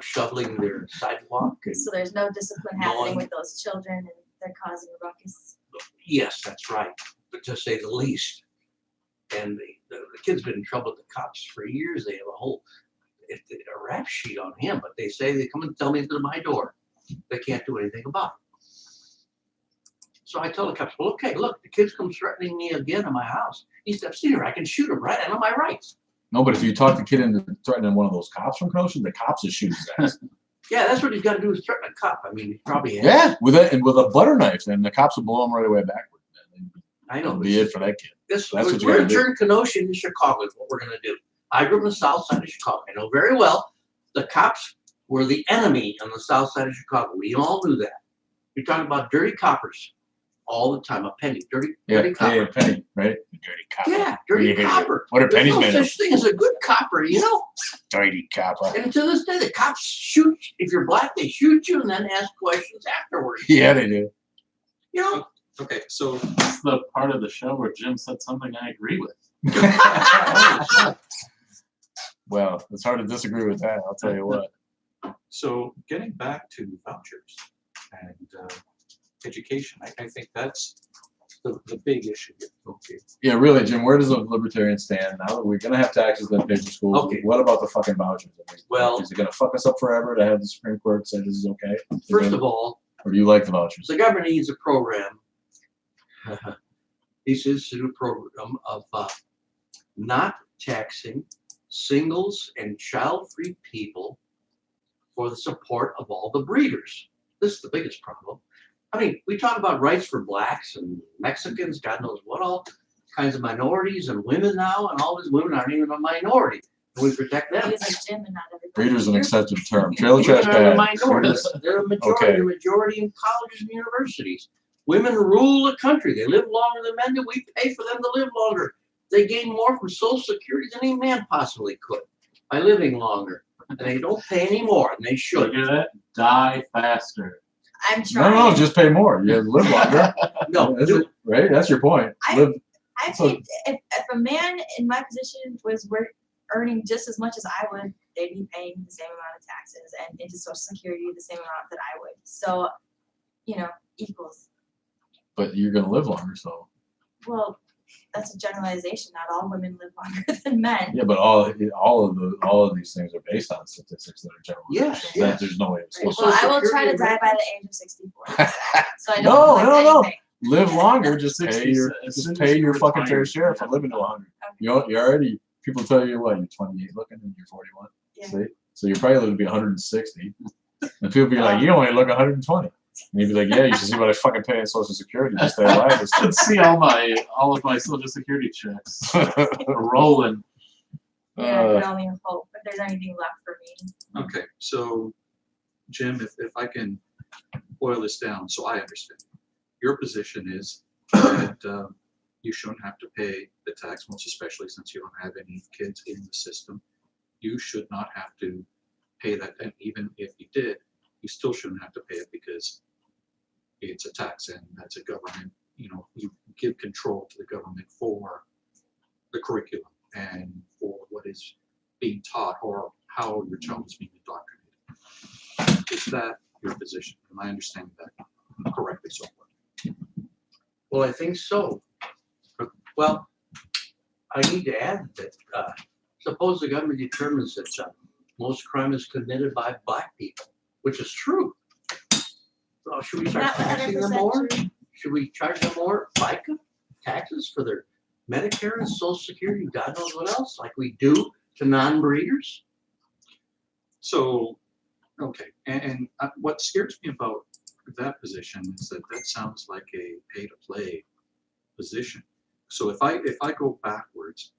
shoveling their sidewalk. And So there's no discipline happening with those children and they're causing a ruckus. yes, that's right, but to say the least. And the kid's been in trouble with the cops for years. They have a whole a rap sheet on him, but they say they come and tell me to my door. They can't do anything about it. So I tell the cops, well, okay, look, the kid's come threatening me again in my house. He steps in here, I can shoot him right out of my rights. No, but if you talk the kid into threatening one of those cops from Kenosha, the cops just shoot his ass. Yeah, that's what he's got to do is threaten a cop. I mean, he probably has. Yeah, with a butter knife, then the cops will blow him right away backward. I know. That'll be it for that kid. This That's what you we're gotta do. turn Kenosha into Chicago is what we're gonna do. I grew up on the south side of Chicago. I know very well the cops were the enemy on the south side of Chicago. We all knew that. You're talking about dirty coppers all the time. A penny, dirty copper. penny, right? Dirty copper. Yeah, dirty Yeah. copper. What are There's pennies no made of? such thing as a good copper, you know. Dirty copper. And to this day, the cops shoot. If you're black, they shoot you and then ask questions afterwards. Yeah, they do. You know, Okay, so That's the part of the show where Jim said something I agree with. Well, it's hard to disagree with that. I'll tell you what. So getting back to vouchers and education, I think that's the big issue here. Okay. Yeah, really, Jim. Where does a libertarian stand now that we're gonna have taxes that pay for schools? Okay. What about the fucking vouchers? I mean, Well- is it gonna fuck us up forever to have the Supreme Court say this is okay? first of all, Or do you like the vouchers? the government needs a program. This is a program of not taxing singles and child-free people for the support of all the breeders. This is the biggest problem. I mean, we talk about rights for blacks and Mexicans, God knows what all kinds of minorities and women now, and all these women aren't even a minority. And we protect them. He was like Jim and not everybody. Breeder's an accepted term. Trailer trash Women are the bad. minorities. They're a majority. Okay. They're a majority in colleges and universities. Women rule the country. They live longer than men do. We pay for them to live longer. They gain more from Social Security than any man possibly could by living longer. And they don't pay any more, and they You should. hear that? Die faster. I'm No, trying. no, just pay more. You live longer. No, Is it? Right? That's your point. I- Live. I So- think if a man in my position was earning just as much as I would, they'd be paying the same amount of taxes and into Social Security the same amount that I would. So, equals. But you're gonna live longer, so Well, that's a generalization. Not all women live longer than men. yeah. But all of these things are based on statistics that are general. Yes, That yes. There's no way to Well, slow. Well, I will try to Social die by the age of 64. So I don't No, collect no, no. anything. Live longer. Just 60, pay your as just soon as pay you your fucking fair retire, share for yeah. living to 100. Okay. You already people tell you what you're 28 looking and you're 41. Yeah. See, so you're probably going to be 160, and people be like, you only look 120. And you'd be like, yeah, you should see what I fucking pay in Social Security just to alive this Let's see all of my Social Security checks rolling. Yeah, I can only hope if there's anything left for me. Okay, so Jim, if I can boil this down so I understand, your position is that you shouldn't have to pay the tax, most especially since you don't have any kids in the system. You should not have to pay that, and even if you did, you still shouldn't have to pay it because it's a tax and that's a government, you give control to the government for the curriculum and for what is being taught or how your child is being indoctrinated. Is that your position? Am I understanding that correctly so far? Well, I think so. Well, I need to add that suppose the government determines that most crime is committed by black people, which is true. Well, should we start Not taxing them 100% more? true. Should we charge them more FICA taxes for their Medicare and Social Security, God knows what else, like we do to non-breeders? So, okay, and what scares me about that position is that sounds like a pay-to-play position. So if I go backwards,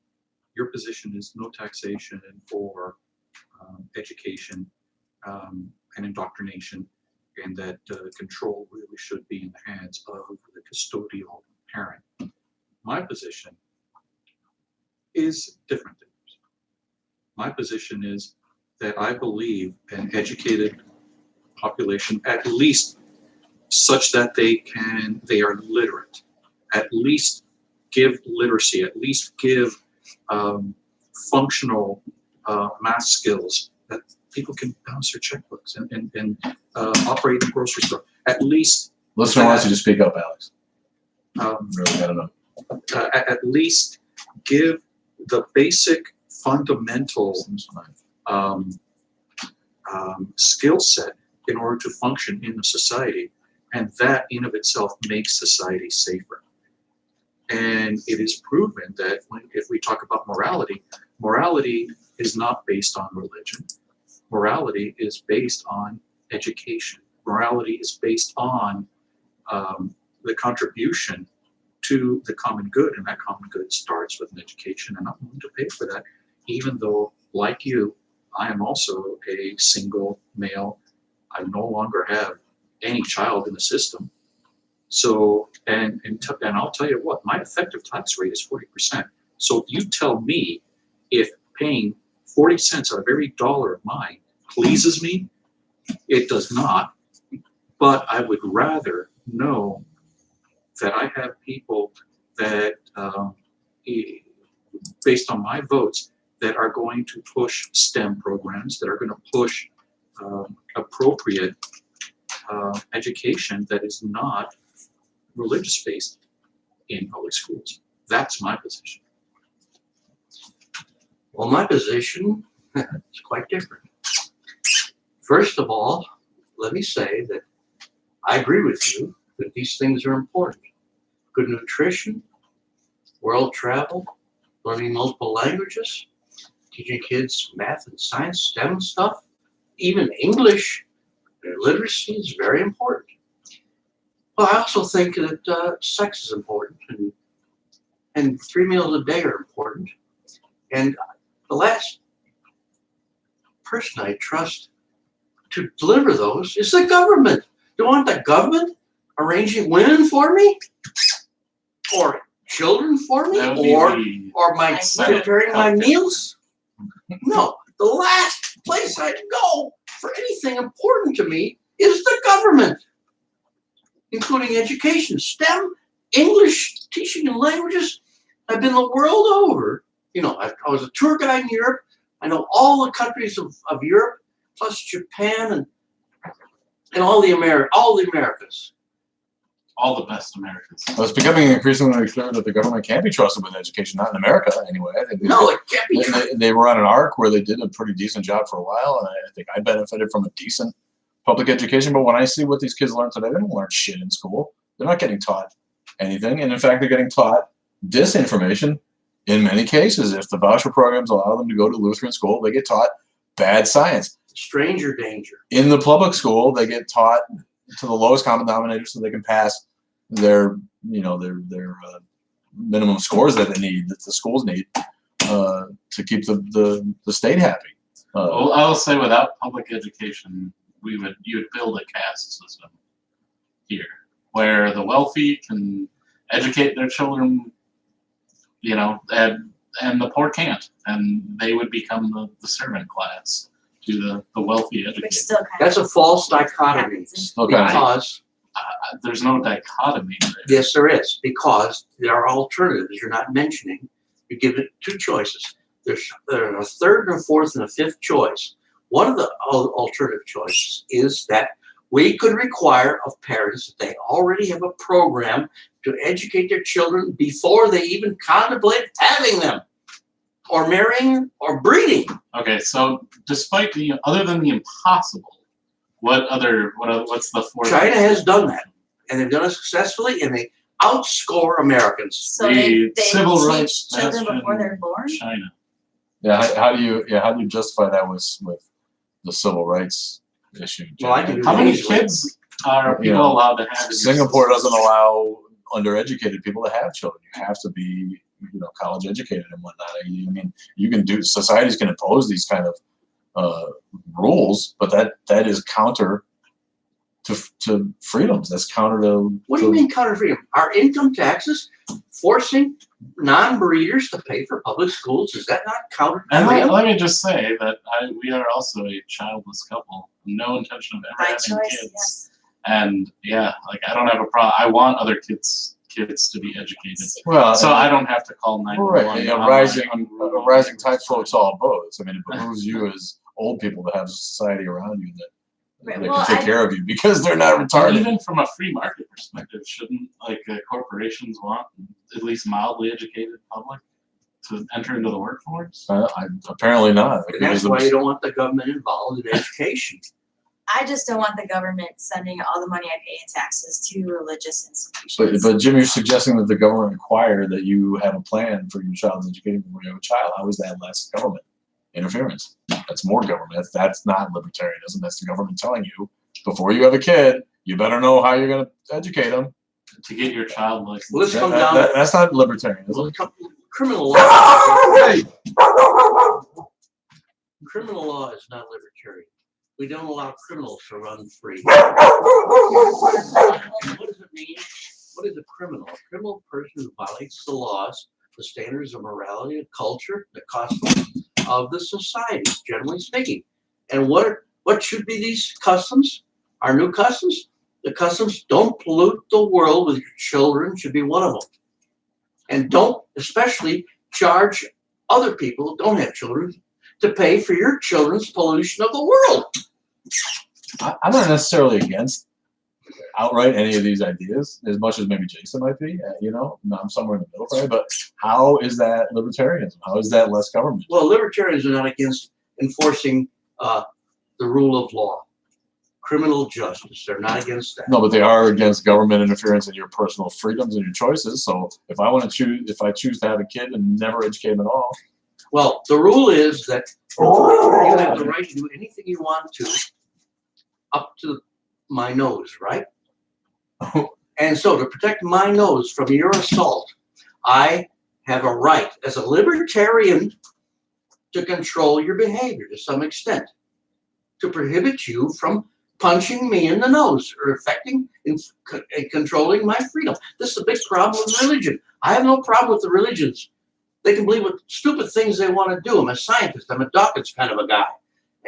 your position is no taxation for education and indoctrination, and that control really should be in the hands of the custodial parent. My position is different than yours. My position is that I believe an educated population, at least such that they are literate, at least give literacy, at least give functional math skills that people can balance their checkbooks and operate in the grocery store. At least Listener wants you to speak up, Alex. really gotta know. At least give the basic fundamental skill set in order to function in a society, and that in of itself makes society safer. And it is proven that if we talk about morality, morality is not based on religion. Morality is based on education. Morality is based on the contribution to the common good, and that common good starts with an education, and I'm willing to pay for that, even though, like you, I am also a single male. I no longer have any child in the system. So, and I'll tell you what, my effective tax rate is 40%. So you tell me if paying 40 cents on every dollar of mine pleases me. It does not, but I would rather know that I have people that, based on my votes, that are going to push STEM programs, that are going to push appropriate education that is not religious-based in public schools. That's my position. Well, my position is quite different. First of all, let me say that I agree with you that these things are important. Good nutrition, world travel, learning multiple languages, teaching kids math and science, STEM stuff, even English, literacy is very important. Well, I also think that sex is important, and 3 meals a day are important. And the last person I trust to deliver those is the government. Do I want the government arranging women for me? Or children for me? That would be the Or my Senate preparing my healthcare. meals? No, the last place I'd go for anything important to me is the government, including education, STEM, English, teaching and languages. I've been the world over. You know, I was a tour guide in Europe. I know all the countries of Europe, plus Japan and all the Americas. all the best Americans. Well, it's becoming increasingly clear that the government can't be trusted with education, not in America anyway. I think No, it can't be true. they were on an arc where they did a pretty decent job for a while, and I think I benefited from a decent public education. But when I see what these kids learn today, they don't learn shit in school. They're not getting taught anything, and in fact, they're getting taught disinformation in many cases. If the voucher programs allow them to go to Lutheran school, they get taught bad science. Stranger danger. In the public school, they get taught to the lowest common denominator so they can pass their minimum scores that they need, that the schools need, to keep the state happy. Well, I will say, without public education, you would build a caste system here, where the wealthy can educate their children, and the poor can't, and they would become the servant class to the wealthy Which educated. still kind That's a false dichotomy. happens. Okay. Because, There's no dichotomy there. yes, there is. Because there are alternatives you're not mentioning. You give it two choices. There's a third and a fourth and a fifth choice. One of the alternative choices is that we could require of parents that they already have a program to educate their children before they even contemplate having them, or marrying, or breeding. Okay, so despite other than the impossible, what's the fourth? China has done that, and they've done it successfully, and they outscore Americans. So The they civil teach rights children bastion before they're born. China. Yeah, how do you justify that with the civil rights issue? Well, I can do How many easily. kids are people You know, allowed to have? in your Singapore system? doesn't allow undereducated people to have children. You have to be, college educated and whatnot. I mean, societies can impose these kind of rules, but that is counter to freedoms. That's counter to. What do you mean counter freedom? Are income taxes forcing non-breeders to pay for public schools? Is that not counter And freedom? let me just say that we are also a childless couple. No intention of ever By having choice, kids. yes. And yeah, I don't have a problem. I want other kids to be educated, Well, so I don't have to call 911. right. A rising tide floats all boats. I mean, it behooves you as old people to have a society around you that Right, can well, take care of you because they're not retarded. Even from a free market perspective, shouldn't corporations want at least mildly educated public to enter into the workforce? Apparently not. And that's why you don't want the government involved in education. I just don't want the government sending all the money I pay in taxes to religious institutions. But Jim, you're suggesting that the government require that you have a plan for your child's education before you have a child. How is that less government interference? That's more government. That's not libertarianism. That's the government telling you before you have a kid, you better know how you're going to educate them. to get your child license. Well, let's come down. That's not libertarian, is it? Criminal law. Criminal law is not libertarian. We don't allow criminals to run free. What does it mean? What is a criminal? A criminal person who violates the laws, the standards of morality and culture, the customs of the society, generally speaking. And what should be these customs? Our new customs? The customs: don't pollute the world with your children should be one of them. And don't especially charge other people who don't have children to pay for your children's pollution of the world. I'm not necessarily against outright any of these ideas, as much as maybe Jason might be. I'm somewhere in the middle, probably. But how is that libertarianism? How is that less government? Well, libertarians are not against enforcing the rule of law, criminal justice. They're not against that. No, but they are against government interference in your personal freedoms and your choices. So if I choose to have a kid and never educate them at all. Well, the rule is that you have the right to do anything you want to up to my nose, right? And so to protect my nose from your assault, I have a right as a libertarian to control your behavior to some extent, to prohibit you from punching me in the nose or affecting and controlling my freedom. This is a big problem with religion. I have no problem with the religions. They can believe what stupid things they want to do. I'm a scientist. I'm a Dawkins kind of a guy.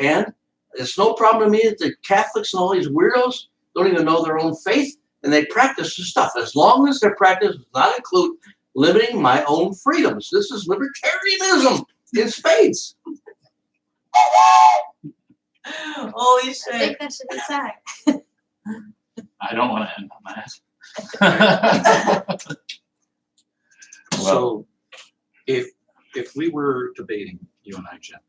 And it's no problem to me that the Catholics and all these weirdos don't even know their own faith, and they practice this stuff, as long as their practice does not include limiting my own freedoms. This is libertarianism in spades. Holy shit. I think that should be sacked. I don't want to end on that. So if we were debating, you and I, Jim,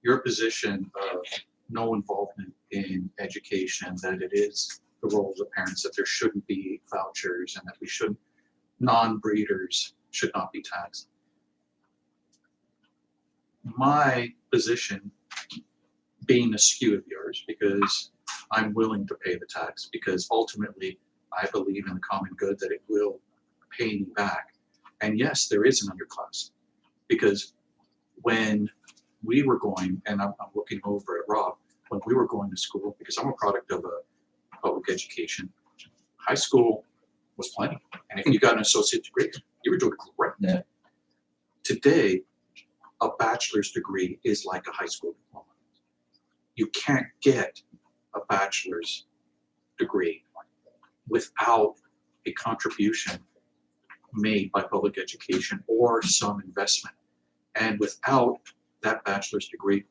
your position of no involvement in education, that it is the role of the parents, that there shouldn't be vouchers, and that non-breeders should not be taxed. My position being askew of yours, because I'm willing to pay the tax, because ultimately I believe in the common good, that it will pay me back. And yes, there is an underclass, because when we were going, and I'm looking over at Rob, when we were going to school, because I'm a product of a public education, high school was plenty. And if you got an associate degree, you were doing great. Yeah. Today, a bachelor's degree is like a high school diploma. You can't get a bachelor's degree without a contribution made by public education or some investment. And without that bachelor's degree,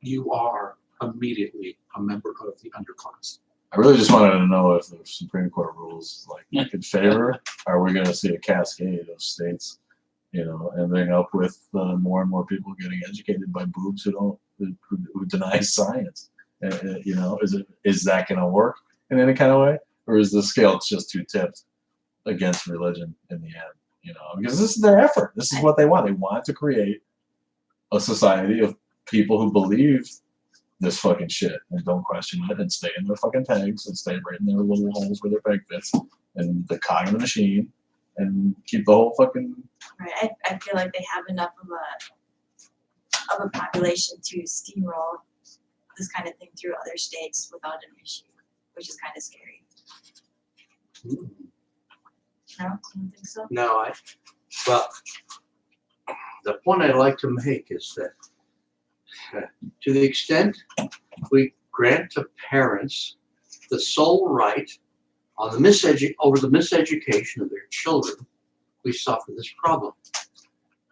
you are immediately a member of the underclass. I really just wanted to know if the Supreme Court rules in favor. Are we going to see a cascade of states, ending up with more and more people getting educated by boobs who deny science? Is that going to work in any kind of way, or is the scale just too tipped against religion in the end? Because this is their effort. This is what they want. They want to create a society of people who believe this fucking shit and don't question it and stay in their fucking pegs and stay right in their little holes where their peg fits and the cog in the machine and keep the whole fucking. Right. I feel like they have enough of a population to steamroll this kind of thing through other states without an issue, which is kind of scary. No, you don't think so? No, well, the point I'd like to make is that to the extent we grant to parents the sole right on over the miseducation of their children, we suffer this problem.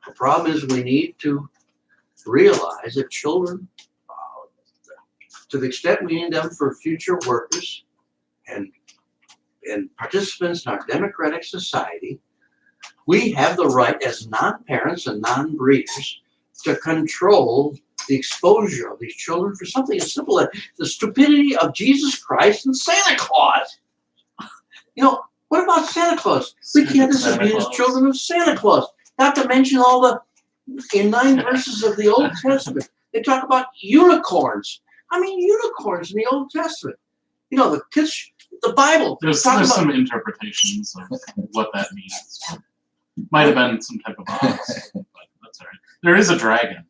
The problem is we need to realize that children, to the extent we need them for future workers and participants in our democratic society, we have the right as non-parents and non-breeders to control the exposure of these children for something as simple as the stupidity of Jesus Christ and Santa Claus. What about Santa Claus? We can't disabuse children of Santa Claus. Not to mention in 9 verses of the Old Testament, they talk about unicorns. I mean, unicorns in the Old Testament. The kids, The Bible. There's Talk about- some interpretations of what that means. Might have been some type of ox, but that's all right. There is a dragon,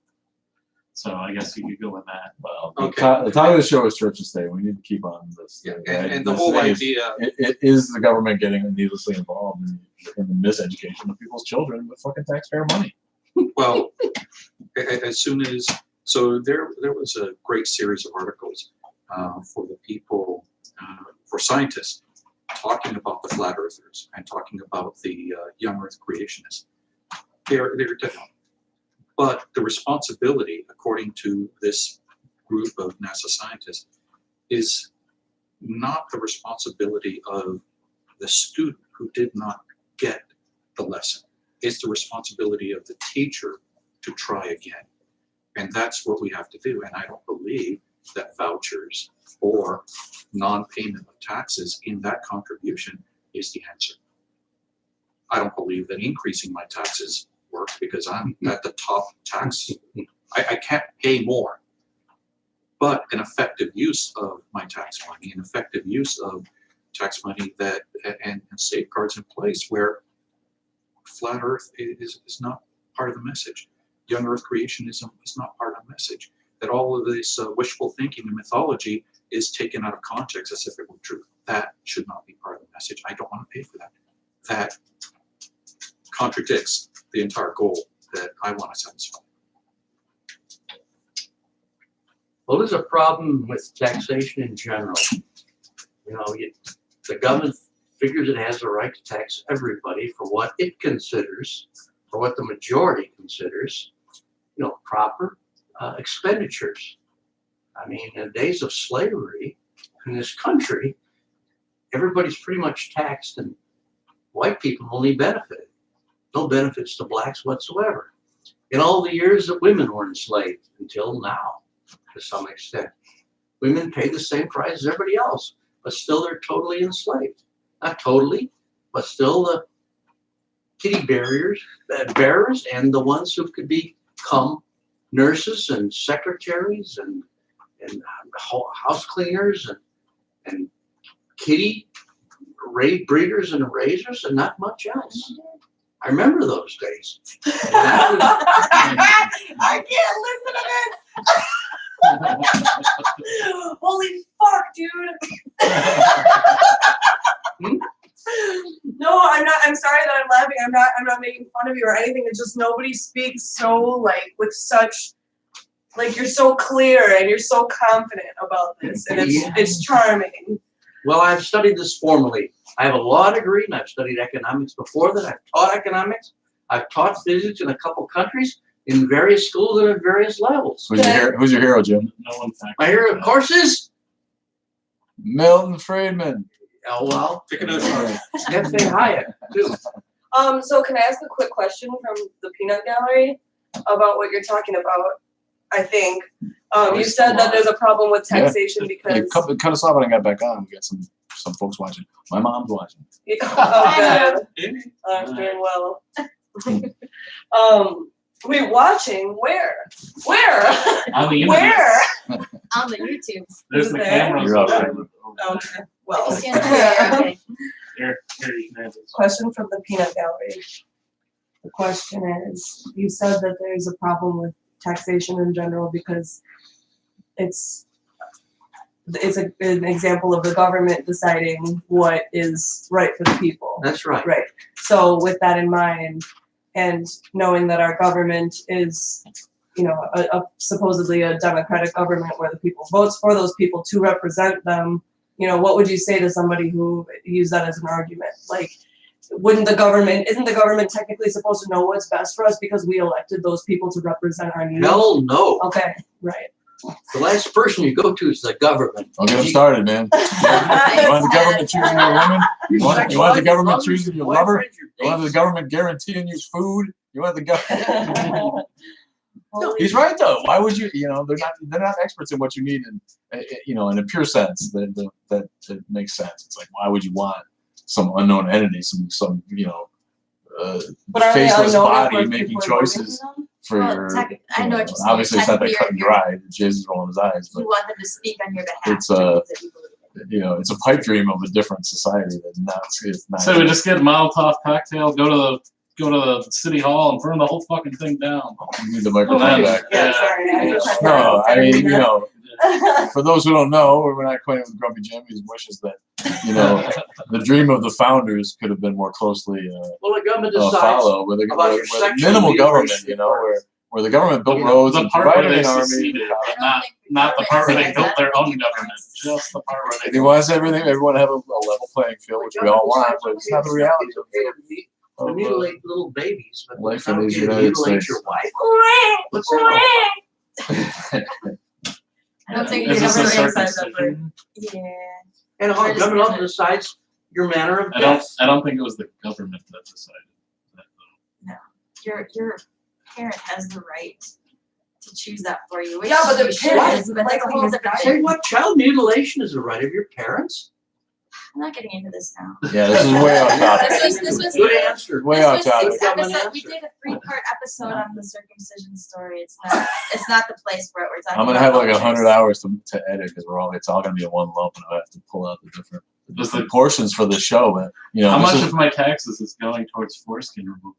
so I guess you could go with that. Well, Okay. the title of the show is Church and State. We need to keep on this. Yeah, right? and the This whole is- idea, it is the government getting needlessly involved in the miseducation of people's children with fucking taxpayer money. well, as soon as, so there was a great series of articles for the people, for scientists, talking about the flat earthers and talking about the young earth creationists. They're dead on. But the responsibility, according to this group of NASA scientists, is not the responsibility of the student who did not get the lesson. It's the responsibility of the teacher to try again. And that's what we have to do. And I don't believe that vouchers or non-payment of taxes in that contribution is the answer. I don't believe that increasing my taxes works because I'm at the top tax. I can't pay more. But an effective use of my tax money, an effective use of tax money that and safeguards in place where flat earth is not part of the message. Young earth creationism is not part of the message. That all of this wishful thinking and mythology is taken out of context as if it were true. That should not be part of the message. I don't want to pay for that. That contradicts the entire goal that I want to satisfy. Well, there's a problem with taxation in general. You know, the government figures it has the right to tax everybody for what it considers, for what the majority considers, you know, proper expenditures. I mean, in the days of slavery in this country, everybody's pretty much taxed, and white people only benefited. No benefits to blacks whatsoever. In all the years that women were enslaved until now, to some extent, women pay the same price as everybody else, but still they're totally enslaved. Not totally, but still the kitty bearers and the ones who could become nurses and secretaries and house cleaners and kitty breeders and raisers and not much else. I remember those days. I can't listen to this. Holy fuck, dude. No, I'm not. I'm sorry that I'm laughing. I'm not making fun of you or anything. It's just nobody speaks so like with such like you're so clear and you're so confident about this, and it's charming. Well, I've studied this formally. I have a law degree and I've studied economics before that. I've taught economics. I've taught physics in a couple countries in various schools and at various levels. Who's your hero, Jim? No one factors My hero, that. of course, is Milton Friedman. oh well, Pick it up. F.A. Hayek too. So can I ask a quick question from the peanut gallery about what you're talking about? I think you said that there's a problem with taxation Hey, because cut us off when I got back on. We got some folks watching. My mom's watching. oh good, I'm doing well. Wait, watching where? On the internet. Where? On the YouTube. There's the There. cameras. You're up over there. Okay. Well, Stand up there, okay. Here, you can answer this. question from the peanut gallery. The question is, you said that there's a problem with taxation in general because it's an example of the government deciding what is right for the people. That's right. Right. So with that in mind, and knowing that our government is, you know, a supposedly a democratic government where the people votes for those people to represent them, you know, what would you say to somebody who used that as an argument? Like, isn't the government technically supposed to know what's best for us because we elected those people to represent our needs? Hell no. Okay, right. The last person you go to is the government. Don't get them started, man. You want the government choosing your woman? You want the government choosing your lover? You want the government guaranteeing you food? You want the government? He's right though. Why would you? You know, they're not experts in what you need, in you know, in a pure sense that makes sense. It's like, why would you want some unknown entity, some you know, But are they faceless unknown body if making people are voting choices for them? for Well, your? I know what you're saying. Obviously, it's not that Technically, cut and dry. Jay's rolling his eyes, but You want them to speak on your behalf. It's, to things that you believe in. it's a pipe dream of a different society that's not. So we just get a Molotov cocktail, go to the city hall and burn the whole fucking thing down. You need the microphone back. Yeah, sorry. I just had No, to I mean, do that. for those who don't know, we're not acquainted with Grumpy Jim. He wishes that, the dream of the founders could have been more closely Well, the government decides followed with about your with sexual minimal government, mutilation where the government built The roads part and where provided they an army. seceded, I not the part where they built their own government. government. Just the part where And they he wants everything, everyone to have a level playing field, which we all want, but it's not the reality to mutilate little babies, but life it's in not these okay to United mutilate States. your wife. What's that all about? I don't think Is the this a government decides that for. circumcision? Yeah. And the We're just government also gonna- decides your manner of I don't. death. I don't think it was the government that decided that. Your parent has the right to choose that for you. Which Yeah, but the you should, parents, but like, that's a whole being different Say thing. what? Child mutilation is the right of your parents? I'm not getting into this now. Yeah, this is way off topic. This was- Good answer. Way This off was topic. 6 Government episodes. We answer. did a 3-part episode on the circumcision story. It's not the place where we're talking. I'm gonna about have like cultures. 100 hours to edit because it's all gonna be in one lump, and I have to pull out the different portions for the show. But How this much is- of my taxes is going towards foreskin removal?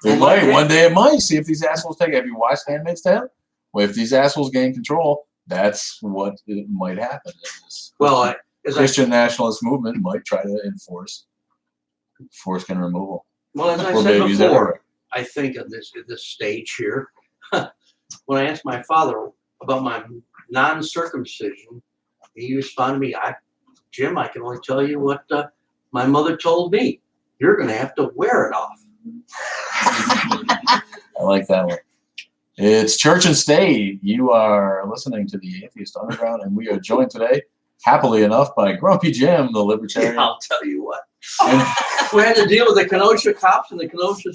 It might. One day it might. See if these assholes take it. Have you watched Handmaid's Tale? Well, if these assholes gain control, that's what it might happen. This Well, as I Christian nationalist movement might try to enforce foreskin removal Well, as I for said babies before, everywhere. I think at this stage here, when I asked my father about my non-circumcision, he responded to me, Jim, I can only tell you what my mother told me. You're going to have to wear it off. I like that one. It's Church and State. You are listening to the Atheist Underground, and we are joined today, happily enough, by Grumpy Jim, the libertarian. Yeah, I'll tell you what. And We had to deal with the Kenosha cops and the Kenosha.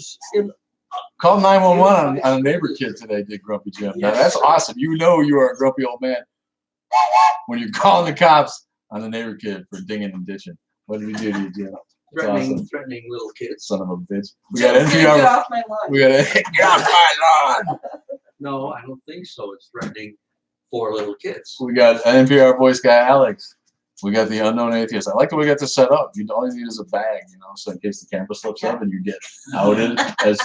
called 911 on a neighbor kid today, did Grumpy Jim. Now, that's awesome. You are a grumpy old man when you're calling the cops on a neighbor kid for dinging and ditching. What did he do to you, Jim? That's awesome. Threatening little kids. Son of a bitch. We Jim, got say, get NPR. off my lawn. We got get off my lawn. No, I don't think so. It's threatening 4 little kids. We got NPR voice guy Alex. We got the unknown atheist. I like the way we got this set up. All you need is a bag, so in case the camera slips up and you get outed as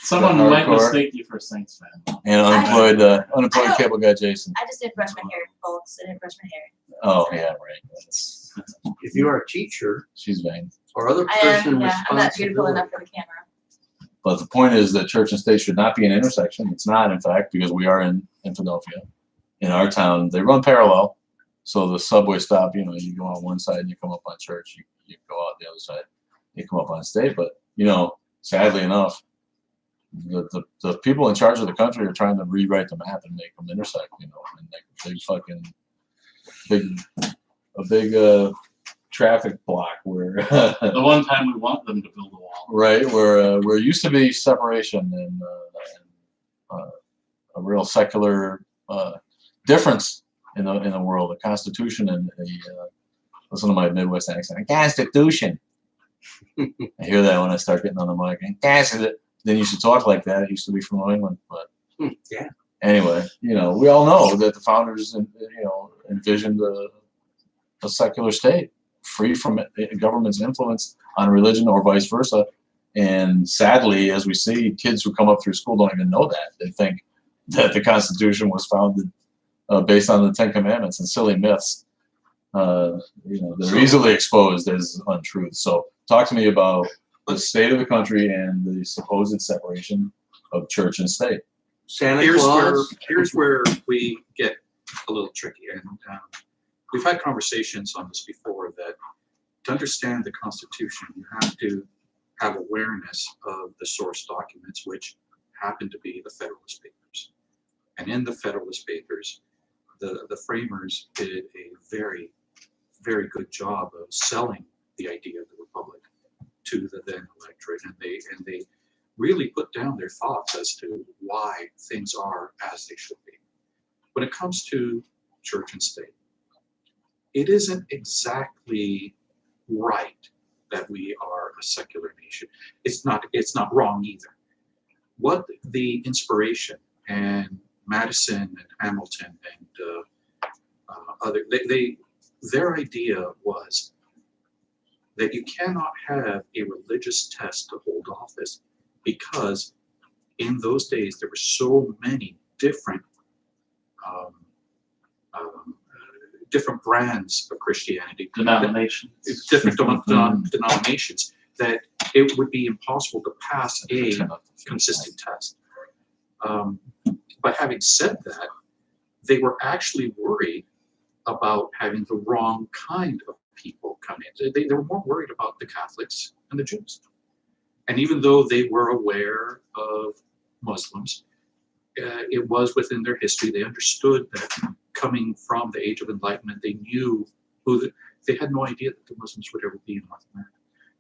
Someone The might hardcore. mistake you for a Saints fan. an unemployed cable guy Jason. I just didn't brush my hair, folks. I didn't brush my hair. Oh yeah, right. If you are a teacher She's vain. or other I person am. Yeah, I'm not beautiful responsibility, enough for the camera. But the point is that church and state should not be an intersection. It's not, in fact, because we are in Philadelphia. In our town, they run parallel. So the subway stop, you go on one side and you come up on church. You go out the other side, you come up on state. But, sadly enough, the people in charge of the country are trying to rewrite the map and make them intersect, and make a big traffic block where The one time we want them to build a wall. right where it used to be separation and a real secular difference in the world, a constitution and listen to my Midwest accent, a constitution. I hear that when I start getting on the mic. Then you should talk like that. It used to be from New England, but yeah. anyway, we all know that the founders, envisioned a secular state free from government's influence on religion or vice versa. And sadly, as we see, kids who come up through school don't even know that. They think that the Constitution was founded based on the 10 Commandments and silly myths. They're easily exposed as untruths. So talk to me about the state of the country and the supposed separation of church and state. Santa Here's Claus. where we get a little tricky, and we've had conversations on this before. That to understand the Constitution, you have to have awareness of the source documents, which happen to be the Federalist Papers. And in the Federalist Papers, the framers did a very, very good job of selling the idea of the Republic to the then electorate, and they really put down their thoughts as to why things are as they should be. When it comes to church and state, it isn't exactly right that we are a secular nation. It's not wrong either. What the inspiration and Madison and Hamilton and other, they their idea was that you cannot have a religious test to hold office because in those days there were so many different um, different brands of Christianity, Denominations. different denominations, that it would be impossible to pass a consistent test. But having said that, they were actually worried about having the wrong kind of people come in. They were more worried about the Catholics and the Jews. And even though they were aware of Muslims, it was within their history. They understood that coming from the Age of Enlightenment, they knew they had no idea that the Muslims would ever be in North America.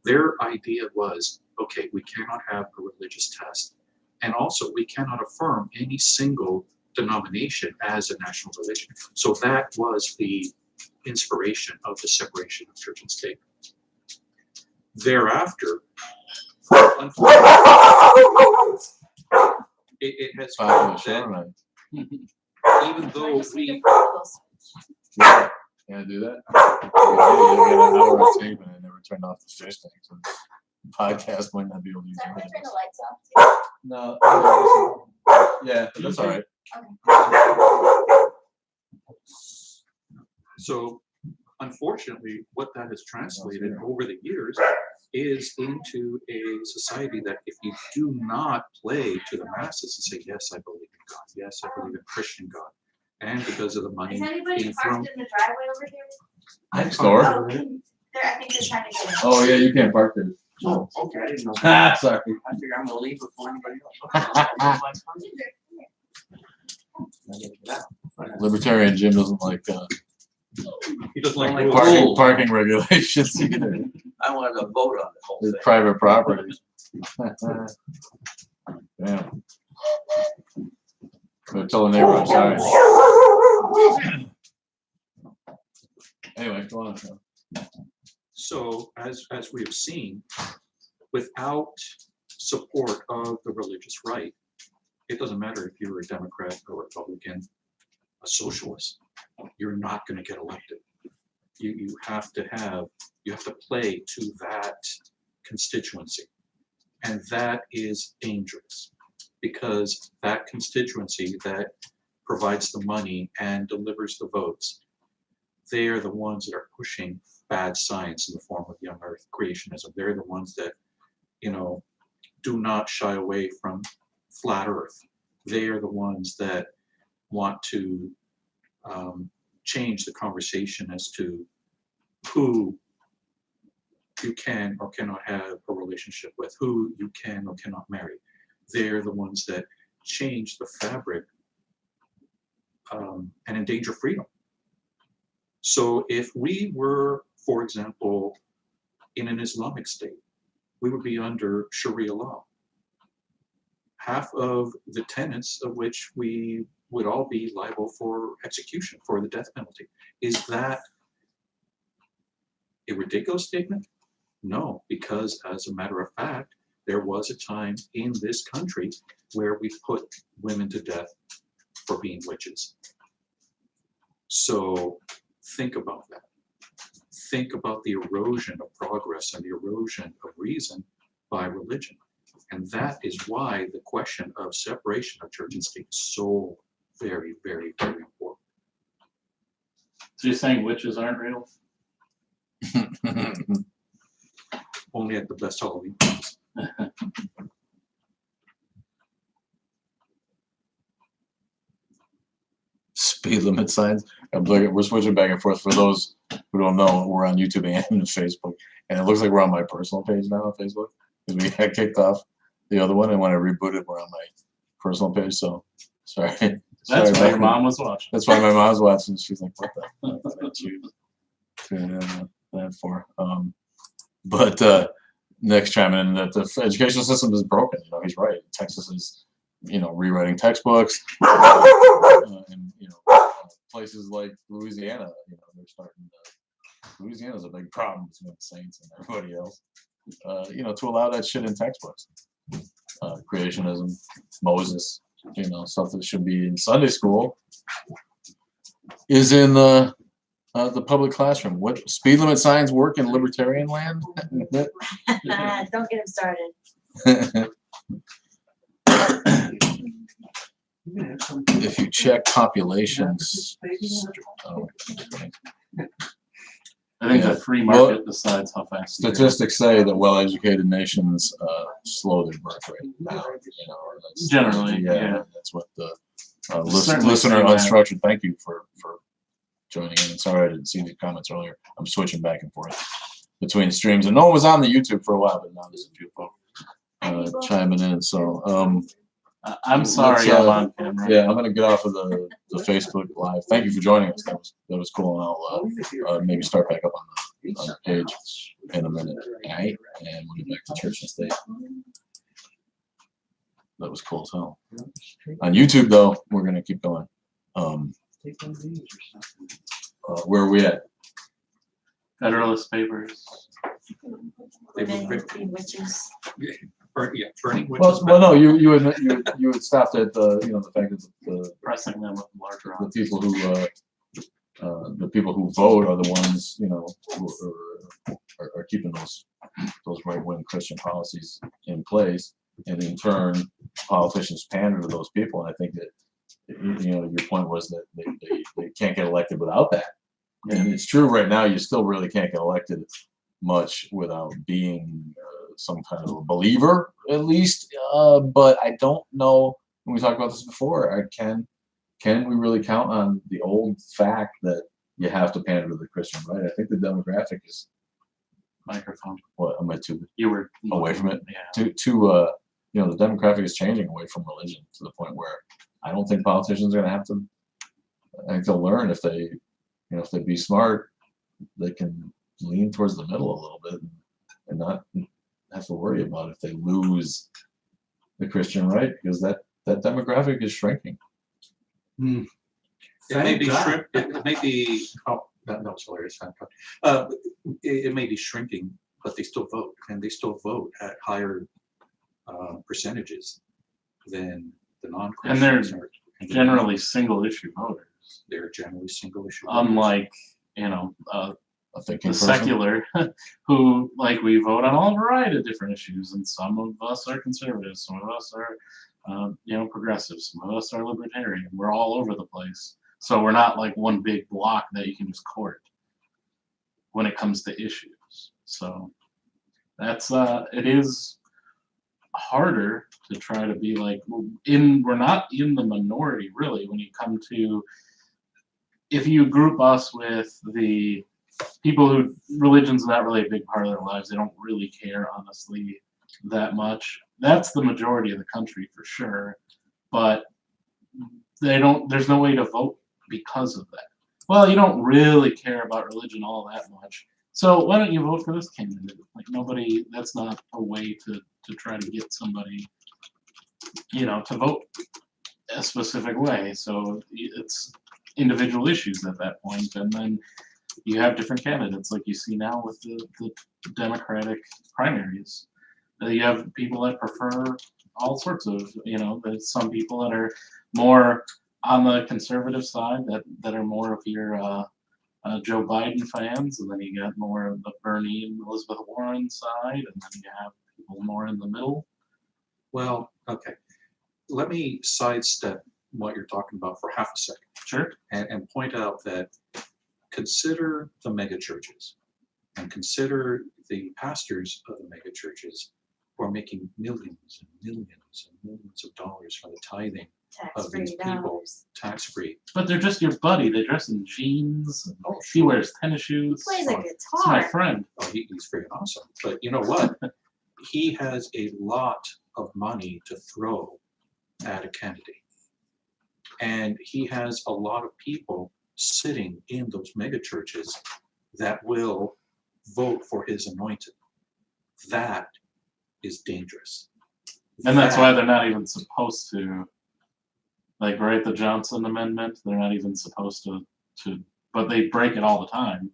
Their idea was, okay, we cannot have a religious test. And also, we cannot affirm any single denomination as a national religion. So that was the inspiration of the separation of church and state. Thereafter, it has come that even though we Can I do that? I got an hour of tape and I never turned off the fish tank, so the podcast might not be able to use Is that why I everything. turn the lights off? No, yeah, that's all right. So unfortunately, what that has translated over the years is into a society that if you do not play to the masses and say, yes, I believe in God, yes, I believe in Christian God, and because of the money Is anybody being thrown. parked in the driveway over here? Next door. Oh, I think they're trying to get in. Oh, yeah, you can't park there. Oh, okay, I didn't know. Ah, sorry. I figure I'm gonna leave before anybody else. Libertarian Jim doesn't like He doesn't like Like rules. parking regulations either. I wanted to vote on the whole It's thing. private property. Yeah. So tell the neighbor I'm sorry. Anyway, go on. Sean. So as we have seen, without support of the religious right, it doesn't matter if you're a Democrat or Republican, a socialist, you're not going to get elected. You have to play to that constituency. And that is dangerous because that constituency that provides the money and delivers the votes, they are the ones that are pushing bad science in the form of young earth creationism. They're the ones that, do not shy away from flat earth. They are the ones that want to change the conversation as to who you can or cannot have a relationship with, who you can or cannot marry. They're the ones that change the fabric and endanger freedom. So if we were, for example, in an Islamic state, we would be under Sharia law. Half of the tenets of which we would all be liable for execution, for the death penalty. Is that a ridiculous statement? No, because as a matter of fact, there was a time in this country where we put women to death for being witches. So think about that. Think about the erosion of progress and the erosion of reason by religion. And that is why the question of separation of church and state is so very, very, very important. So you're saying witches aren't real? Only at the best Halloween parties. Speed limit signs. We're switching back and forth. For those who don't know, we're on YouTube and Facebook. And it looks like we're on my personal page now on Facebook. Because we got kicked off the other one, and when I rebooted, we're on my personal page. So sorry. That's why your mom was watching. That's why my mom's watching. She's like, "What the?" Tune in that for. But next chime in that the educational system is broken. He's right. Texas is, rewriting textbooks, and places like Louisiana. They're starting. Louisiana's a big problem between the Saints and everybody else. To allow that shit in textbooks. Creationism, Moses, stuff that should be in Sunday school is in The public classroom. What speed limit signs work in libertarian land? Don't get him started. If you check populations, oh, I think Yeah. the free Well, market decides how fast. you go. statistics say that well-educated nations slow their birth rate down. You know, that's, Generally, yeah. that's what the Certainly listener see that. unstructured. Thank you for joining in. Sorry I didn't see the comments earlier. I'm switching back and forth between streams, and no one was on the YouTube for a while, but now there's a few folks chiming in. So I'm sorry, let's, I'm on camera. yeah, I'm gonna get off of the Facebook Live. Thank you for joining us. That was cool, and I'll maybe start back up on the page in a minute. All right, and we'll get back to church and state. That was cool as hell. On YouTube, though, we're gonna keep going. Where are we at? Federalist Papers. Women being witches. Burning Well, no, you had stopped at the fact that the Pressing them with larger odds. people who vote are the ones who are keeping those right-wing Christian policies in place, and in turn politicians pander to those people. And I think that your point was that they can't get elected without that. And it's true right now. You still really can't get elected much without being some kind of a believer, at least. But I don't know. When we talked about this before, can we really count on the old fact that you have to pander to the Christian right? I think the demographic is Microphone. what am I too You were away from it? Yeah. The demographic is changing away from religion to the point where I don't think politicians are going to have to. I think they'll learn if they be smart, they can lean towards the middle a little bit and not have to worry about if they lose the Christian right, because that demographic is shrinking. It may be shrink. It may be. Oh, that was hilarious. It may be shrinking, but they still vote, and they still vote at higher percentages than the non-Christians. And they're generally single issue voters. They're generally single issue. Unlike A thinking the person. secular, who we vote on all variety of different issues, and some of us are conservatives, some of us are progressives, some of us are libertarian. We're all over the place, so we're not like one big block that you can just court when it comes to issues. So that's it is harder to try to be we're not in the minority really when you come to, if you group us with the people who religion's not really a big part of their lives, they don't really care honestly that much. That's the majority of the country for sure, but there's no way to vote because of that. Well, you don't really care about religion all that much, so why don't you vote for this candidate? Nobody, that's not a way to try to get somebody to vote a specific way. So it's individual issues at that point, and then you have different candidates like you see now with the Democratic primaries. You have people that prefer all sorts of, there's some people that are more on the conservative side that are more of your Joe Biden fans, and then you got more of the Bernie and Elizabeth Warren side, and then you have people more in the middle. Well, okay. Let me sidestep what you're talking about for half a second. Sure. And point out that consider the mega churches and consider the pastors of the mega churches who are making millions and millions and millions of dollars from the tithing of these people, tax-free. But they're just your buddy. They dress in jeans. And he wears tennis shoes. He plays a It's my guitar. friend. Oh, he's freaking awesome. But you know what? He has a lot of money to throw at a candidate. And he has a lot of people sitting in those mega churches that will vote for his anointed. That is dangerous. And that's why they're not even supposed to, right, the Johnson Amendment, they're not even supposed to, but they break it all the time.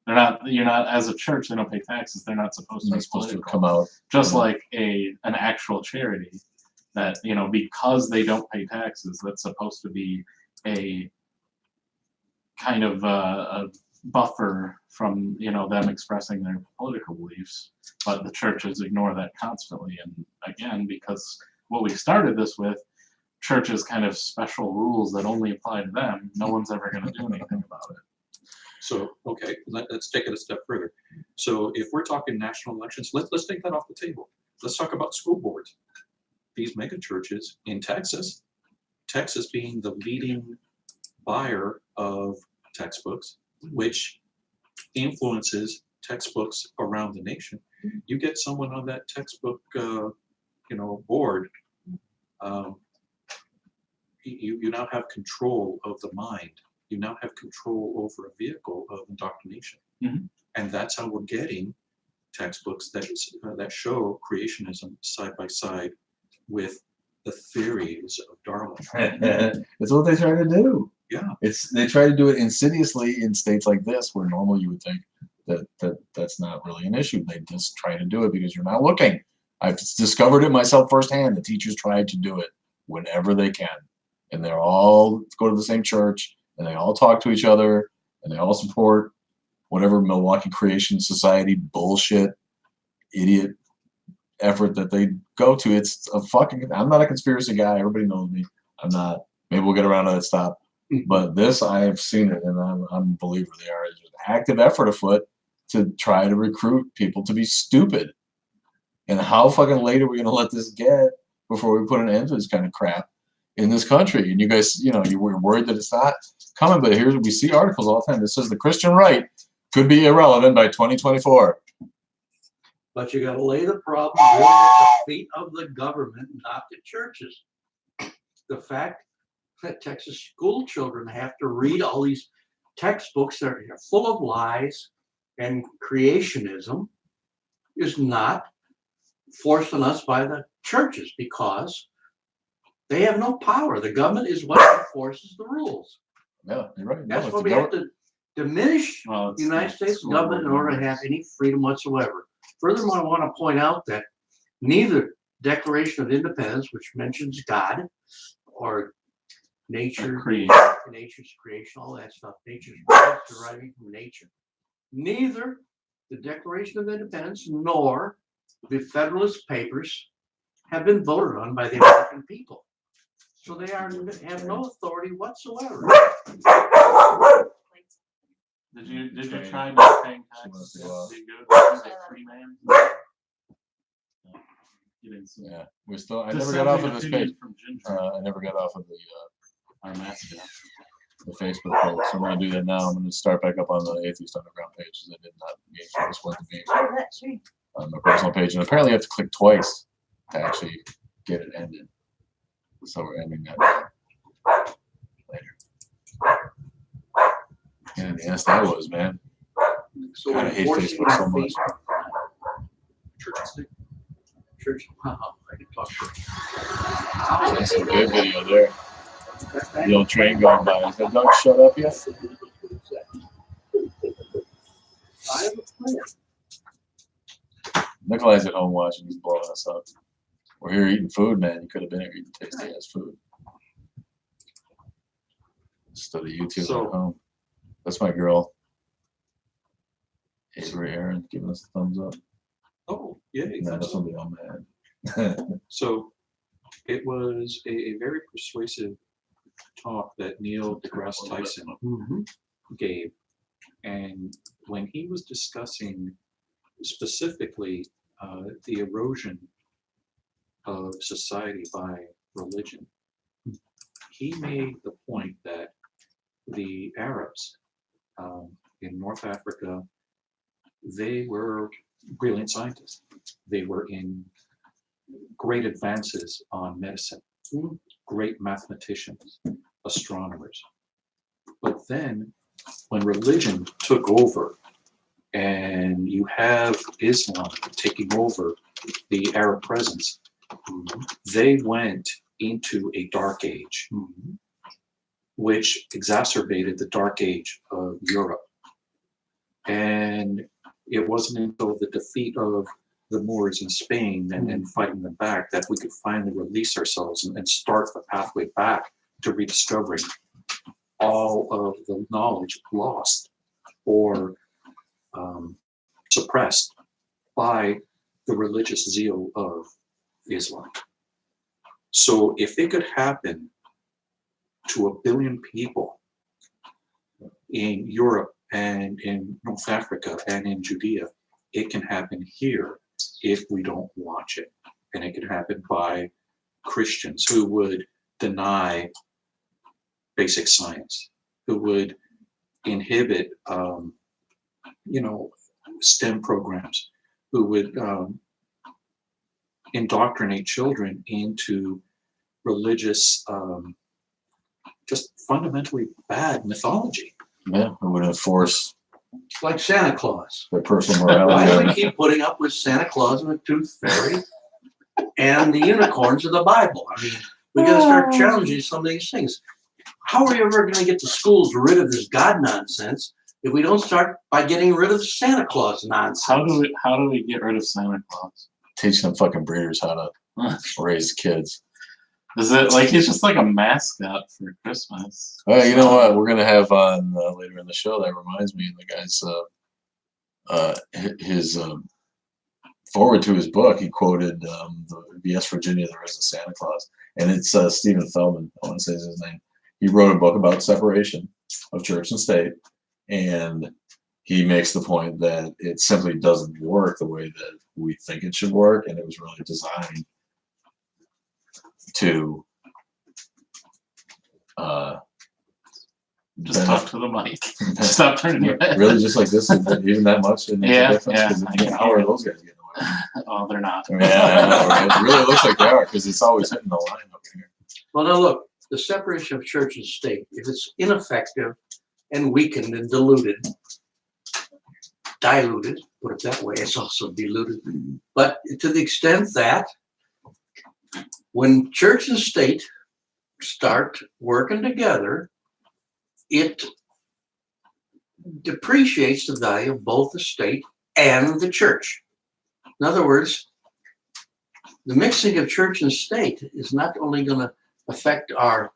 You're not, as a church, they don't pay taxes, they're not supposed to They're be supposed to political. come out. Just like an actual charity that, because they don't pay taxes, that's supposed to be a kind of buffer from them expressing their political beliefs, but the churches ignore that constantly. And again, because what we started this with, churches kind of special rules that only apply to them, no one's ever going to do anything about it. So, okay, let's take it a step further. So if we're talking national elections, let's take that off the table. Let's talk about school boards. These mega churches in Texas being the leading buyer of textbooks, which influences textbooks around the nation. You get someone on that textbook, board, you now have control of the mind. You now have control over a vehicle of indoctrination. Mhm. And that's how we're getting textbooks that show creationism side by side with the theories of Darwin. It's what they try to do. Yeah. They try to do it insidiously in states like this, where normally you would think that's not really an issue. They just try to do it because you're not looking. I've discovered it myself firsthand. The teachers try to do it whenever they can, and they all go to the same church, and they all talk to each other, and they all support whatever Milwaukee Creation Society bullshit, idiot effort that they go to. It's a fucking. I'm not a conspiracy guy. Everybody knows me. I'm not. Maybe we'll get around to that stuff. But this, I have seen it, and I'm a believer. There's an active effort afoot to try to recruit people to be stupid. And how fucking late are we going to let this get before we put an end to this kind of crap in this country? And you guys, you were worried that it's not coming, but here we see articles all the time that says the Christian right could be irrelevant by 2024. But you got to lay the problem really at the feet of the government, not the churches. The fact that Texas school children have to read all these textbooks that are full of lies and creationism is not forced on us by the churches, because they have no power. The government is what enforces the rules. Yeah, you're right. That's why we have to diminish the United States government in order to have any freedom whatsoever. Furthermore, I want to point out that neither Declaration of Independence, which mentions God or nature, nature's creation, all that stuff, nature's deriving from nature, neither the Declaration of Independence nor the Federalist Papers have been voted on by the American people. So they have no authority whatsoever. Did you try not paying taxes? Did you go as a free man? Yeah, we still. I never got off of this page. I never got off of our mascot. The Facebook page. So I'm gonna do that now. I'm gonna start back up on the Atheist Underground page because I did not engage with this one to be on my personal page. And apparently, you have to click twice to actually get it ended. So we're ending that later. And yes, that was, man. So God, I hate Facebook so much. Church and state. Church, I can talk to That's a good video there. The old train going by. Is that dog shut up yet? I have a plan. Nikolai's at home watching. He's blowing us up. We're here eating food, man. You could have been here eating tasty ass food. Instead of YouTube at home. That's my girl. Avery Aaron giving us a thumbs up. Oh, yeah. No, that's gonna be all mad. So it was a very persuasive talk that Neil deGrasse Tyson gave. And when he was discussing specifically the erosion of society by religion, he made the point that the Arabs in North Africa, they were brilliant scientists. They were in great advances on medicine, great mathematicians, astronomers. But then when religion took over and you have Islam taking over the Arab presence, they went into a dark age, which exacerbated the dark age of Europe. And it wasn't until the defeat of the Moors in Spain and fighting them back that we could finally release ourselves and start the pathway back to rediscovering all of the knowledge lost or suppressed by the religious zeal of Islam. So if it could happen to 1 billion people in Europe and in North Africa and in Judea, it can happen here if we don't watch it. And it can happen by Christians who would deny basic science, who would inhibit, STEM programs, who would indoctrinate children into religious, just fundamentally bad mythology. Yeah, it would enforce Like Santa Claus. their personal Why do we morality. keep putting up with Santa Claus and the Tooth Fairy and the unicorns of the Bible? I mean, we got to start challenging some of these things. How are you ever going to get the schools rid of this God nonsense if we don't start by getting rid of Santa Claus nonsense? How do we get rid of Santa Claus? Teach them fucking breeders how to raise kids. Is it like he's just like a mascot for Christmas? Well, you know what? We're gonna have on later in the show. That reminds me, the guy's his forward to his book. He quoted the "Yes, Virginia, there is a Santa Claus," and it's Stephen Feldman. I want to say is his name. He wrote a book about separation of church and state, and he makes the point that it simply doesn't work the way that we think it should work, and it was really designed to Just talk to the mic. Stop turning your head. really just like this, even that much. It makes Yeah, a difference, yeah. 'cause how are those guys getting away? Oh, they're not. Yeah, I know, right? It really looks like they are because it's always hitting the line up here. Well, now look, the separation of church and state, if it's ineffective and weakened and diluted, put it that way, it's also diluted. But to the extent that when church and state start working together, it depreciates the value of both the state and the church. In other words, the mixing of church and state is not only going to affect our,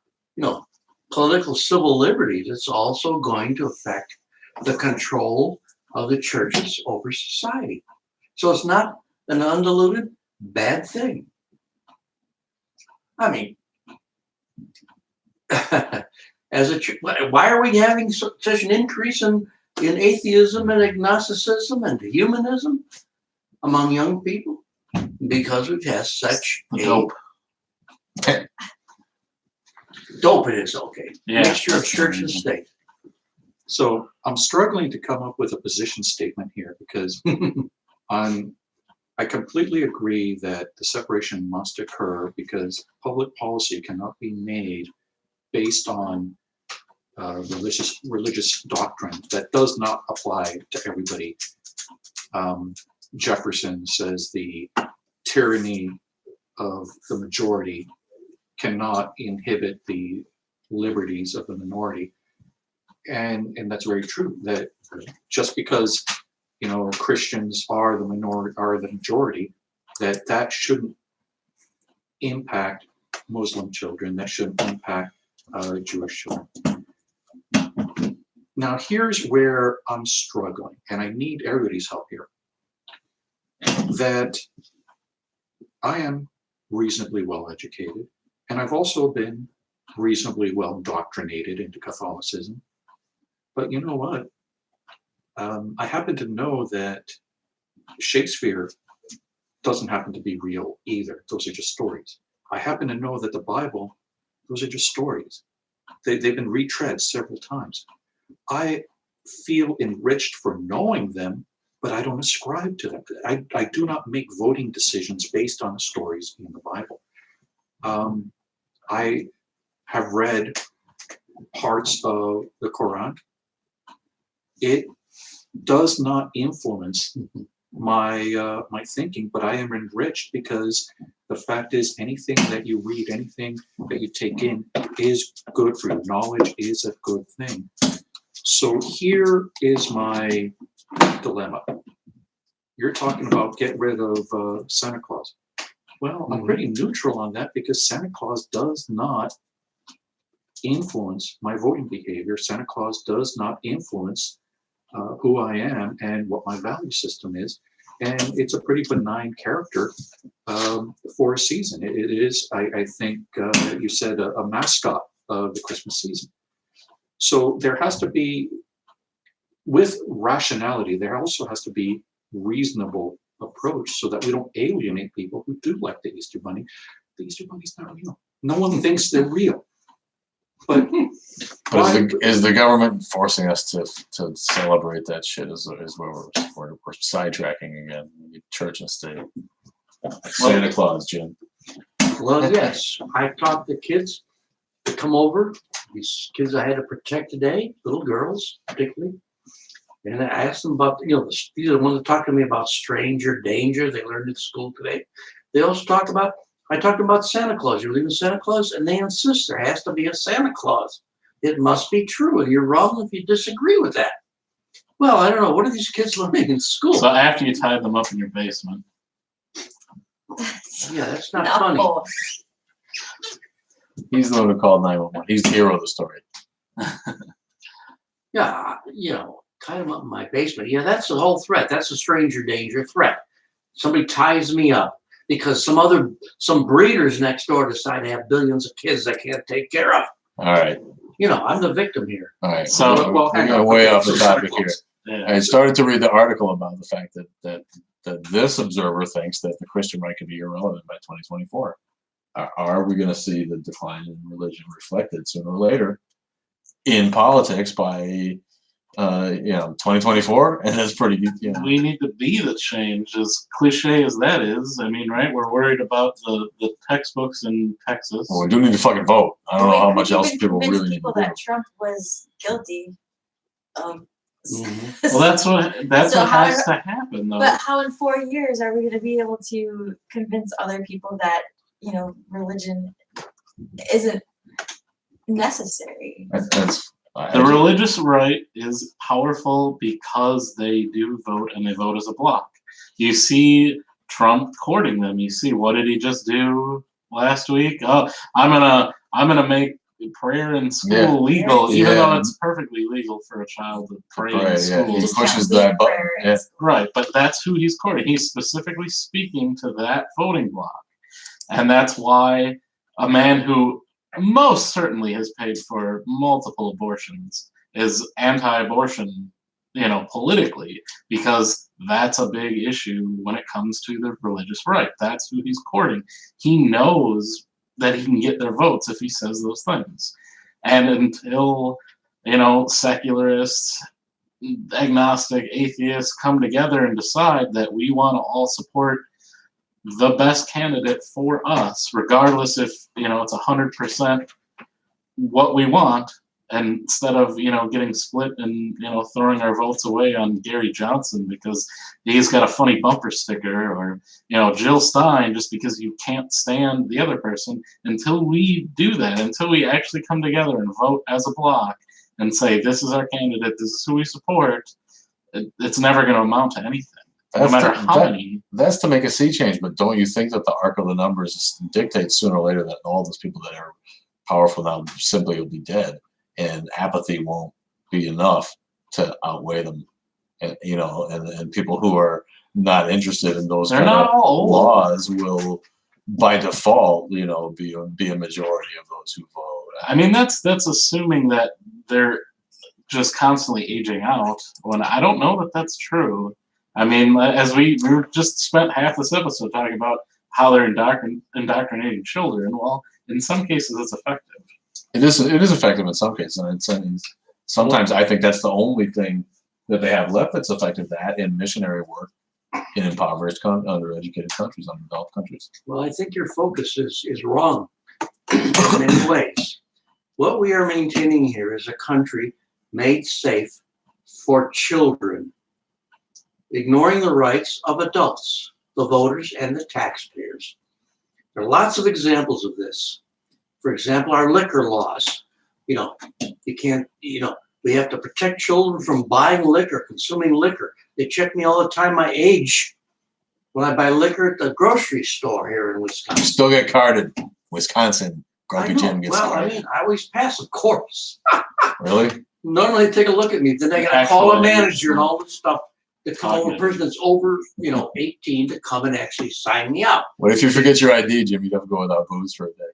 political civil liberties, it's also going to affect the control of the churches over society. So it's not an undiluted bad thing. I mean, why are we having such an increase in atheism and agnosticism and humanism among young people? Because we've had such Dope. Dope it is, okay. Yeah, Mixture of that's church and amazing. state. So I'm struggling to come up with a position statement here because I completely agree that the separation must occur because public policy cannot be made based on religious doctrine that does not apply to everybody. Jefferson says the tyranny of the majority cannot inhibit the liberties of the minority. And that's very true, that just because Christians are the majority, that shouldn't impact Muslim children, that shouldn't impact Jewish children. Now here's where I'm struggling, and I need everybody's help here. That I am reasonably well educated, and I've also been reasonably well indoctrinated into Catholicism. But you know what? I happen to know that Shakespeare doesn't happen to be real either. Those are just stories. I happen to know that the Bible, those are just stories. They've been retread several times. I feel enriched for knowing them, but I don't ascribe to them. I do not make voting decisions based on the stories in the Bible. I have read parts of the Quran. It does not influence my my thinking, but I am enriched because the fact is anything that you read, anything that you take in is good for you. Knowledge is a good thing. So here is my dilemma. You're talking about get rid of Santa Claus. Well, I'm pretty neutral on that because Santa Claus does not influence my voting behavior. Santa Claus does not influence who I am and what my value system is. And it's a pretty benign character for a season. It is, I think, you said a mascot of the Christmas season. So there has to be, with rationality, there also has to be reasonable approach so that we don't alienate people who do like the Easter Bunny. The Easter Bunny's not real. No one thinks they're real. But is the government forcing us to celebrate that shit? Is where we're sidetracking again? Church and state. Santa Claus, Jim. Well, yes, I taught the kids to come over. These kids I had to protect today, little girls particularly. And I asked them about, these are the ones that talk to me about stranger danger they learned at school today. They also I talked about Santa Claus. You believe in Santa Claus? And they insist there has to be a Santa Claus. It must be true, and you're wrong if you disagree with that. Well, I don't know. What are these kids learning in school? So after you tied them up in your basement. Yeah, that's not No. funny. He's the one who called 911. He's the hero of the story. Yeah, tie them up in my basement. Yeah, that's the whole threat. That's a stranger danger threat. Somebody ties me up because some breeders next door decide to have billions of kids they can't take care of. All right. I'm the victim here. All right. So- we're getting way off the topic here. Yeah. I started to read the article about the fact that this observer thinks that the Christian right could be irrelevant by 2024. Are we going to see the decline in religion reflected sooner or later in politics by 2024? And that's pretty good. We need to be the change, as cliche as that is. I mean, right? We're worried about the textbooks in Texas. Well, we do need to fucking vote. I don't know how much else people convince really need people to do. that Trump was guilty of. Mhm. Well, that's So what how has are- to happen, though. But how in 4 years are we going to be able to convince other people that religion isn't necessary? The religious right is powerful because they do vote and they vote as a bloc. You see Trump courting them. You see, what did he just do last week? Oh, I'm gonna make prayer in school legal, even though it's perfectly legal for a child to pray in school. He You just pushes can't lead that button. prayer in Yeah. school. Right, but that's who he's courting. He's specifically speaking to that voting bloc. And that's why a man who most certainly has paid for multiple abortions is anti-abortion, politically, because that's a big issue when it comes to the religious right. That's who he's courting. He knows that he can get their votes if he says those things. And until, secularists, agnostic, atheists come together and decide that we want to all support the best candidate for us, regardless if it's 100% what we want, and instead of getting split and throwing our votes away on Gary Johnson because he's got a funny bumper sticker, or Jill Stein just because you can't stand the other person. Until we do that, until we actually come together and vote as a bloc and say this is our candidate, this is who we support, it's never going to amount to anything. No matter how many. That's to make a sea change, but don't you think that the arc of the numbers dictates sooner or later that all those people that are powerful now simply will be dead, and apathy won't be enough to outweigh them, and people who are not interested in those kind of laws will, by default, be a majority of those who vote. I mean, that's assuming that they're just constantly aging out. When I don't know that that's true. I mean, as we just spent half this episode talking about how they're indoctrinating children. Well, in some cases, it's effective. It is effective in some cases, and sometimes I think that's the only thing that they have left that's effective. That in missionary work in impoverished, undereducated countries, undeveloped countries. Well, I think your focus is wrong in many ways. What we are maintaining here is a country made safe for children, ignoring the rights of adults, the voters, and the taxpayers. There are lots of examples of this. For example, our liquor laws. You can't, we have to protect children from buying liquor, consuming liquor. They check me all the time, my age, when I buy liquor at the grocery store here in Wisconsin. Still get carded. Wisconsin. Grumpy Jim gets Well, carded. I always pass, of course. Really? Normally they take a look at me, then they gotta call a Actually, manager and all this stuff to call a person that's over, 18 to come and actually sign me out. What if you forget your ID, Jim? You have to go without booze for a day.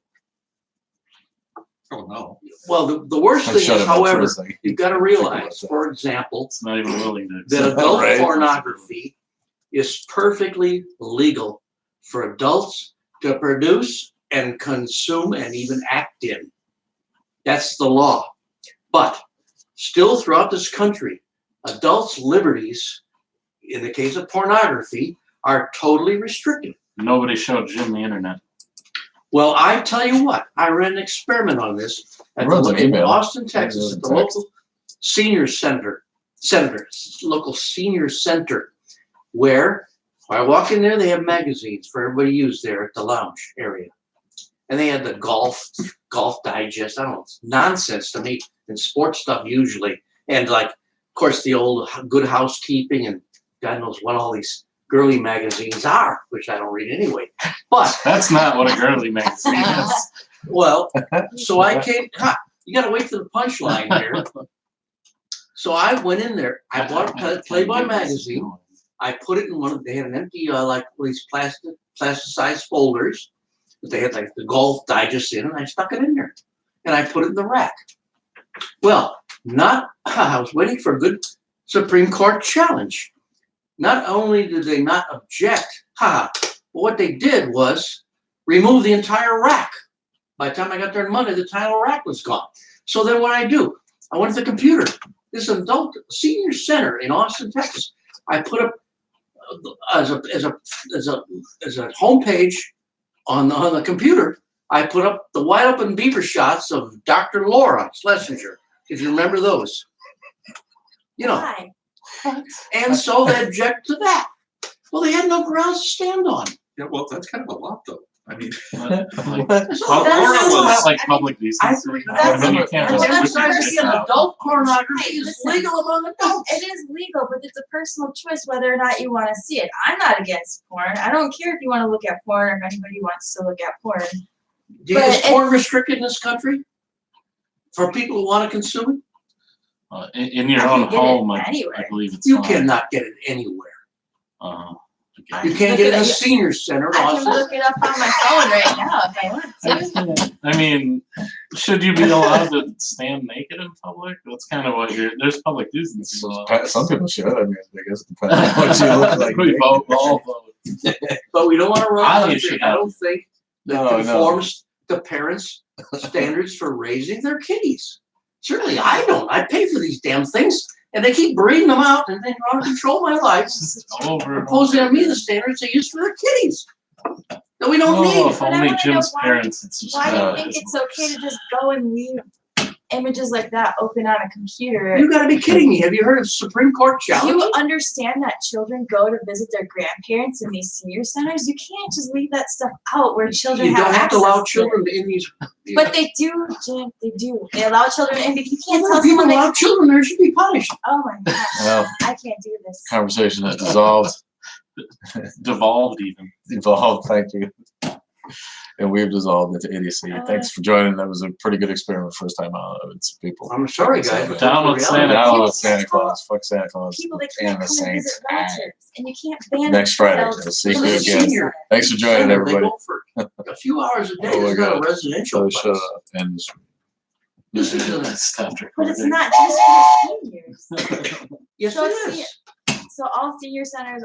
Oh, no. Well, the worst Like, thing shut is, him up for a however, second. you've gotta realize, for example, It's not even willing to. that accept adult Right. pornography is perfectly legal for adults to produce and consume and even act in. That's the law. But still throughout this country, adults' liberties, in the case of pornography, are totally restricted. Nobody showed Jim the internet. Well, I tell you what, I ran an experiment on this at Runs an in email. Austin, Texas, at the Text. local senior local senior center, where when I walk in there, they have magazines for everybody to use there at the lounge area. And they had the golf digest. I don't know, it's nonsense to me, and sports stuff usually. And like, of course, the old Good Housekeeping and God knows what all these girly magazines are, which I don't read anyway. But That's not what a girly magazine is. well, so I came. You got to wait for the punchline here. So I went in there. I bought a Playboy magazine. I put it in one of. They had an empty like these plasticized folders. But they had like the golf digest in, and I stuck it in there, and I put it in the rack. Well, I was waiting for a good Supreme Court challenge. Not only did they not object, but what they did was remove the entire rack. By the time I got there on Monday, the entire rack was gone. So then what I do? I went to the computer. This adult senior center in Austin, Texas. I put up as a homepage on the computer. I put up the wide open beaver shots of Dr. Laura Schlesinger, if you remember those. Why? And so they object to that. Well, they had no grounds to stand on. Yeah, well, that's kind of a lot, though. I mean, Like, So Laura that's- was like I mean, public decency. that's- I mean, you can't well, just that's rip your personal. shit out. adult pornography is Listen. legal among adults. It is legal, but it's a personal choice whether or not you want to see it. I'm not against porn. I don't care if you want to look at porn or if anybody wants to look at porn. Is but porn restricted in this country for people who want to consume In your I own can get it home, I anywhere. believe it's it? You fine. cannot get it anywhere. Okay. You can't get it in a senior center in I can Austin. look it up on my phone right now if I want to. I mean, should you be allowed to stand naked in public? That's kind of what there's public decency laws. Some people should. I mean, I guess it depends on what you look like. We all vote. But we don't want to run I a country, should I have- don't think, that No, no. conforms to parents' standards for raising their kiddies. Certainly I don't. I pay for these damn things, and they keep breeding them out, and they want to control my life, Just over. imposing on me the standards they use for their kiddies that we don't Oh, need. if But I only wanna Jim's know why- parents had Why do subscribed. you think it's okay to just go and leave images like that open on a computer? You gotta be kidding me. Have you heard of Supreme Court Do challenge? you understand that children go to visit their grandparents in these senior centers? You can't just leave that stuff out where children You have don't have to access allow it. children in these. But they do, Jim. They do. They allow children in because you can't Well, tell people someone allow they. children there should be punished. Oh my gosh! Well, I can't do this. conversation has dissolved, Devolved even. evolved. Thank you. And we've dissolved into idiocy. Thanks for joining. That was a pretty good experiment. First time out of it. Some people. I'm sorry, guys. but Down that's with the reality. Santa Down You with Santa can't Claus. Fuck Santa Claus. People that And can't the come and Saints. visit relatives, and you can't ban Next Friday. themselves We'll see from you the again. senior Thanks for joining, Center, they everybody. go for a few hours a day. Oh my It's not a God. residential So place. shut up. End this. Listen to this. Stopped But it's recording. not just for the seniors. Yes, So it it's- is. So all senior centers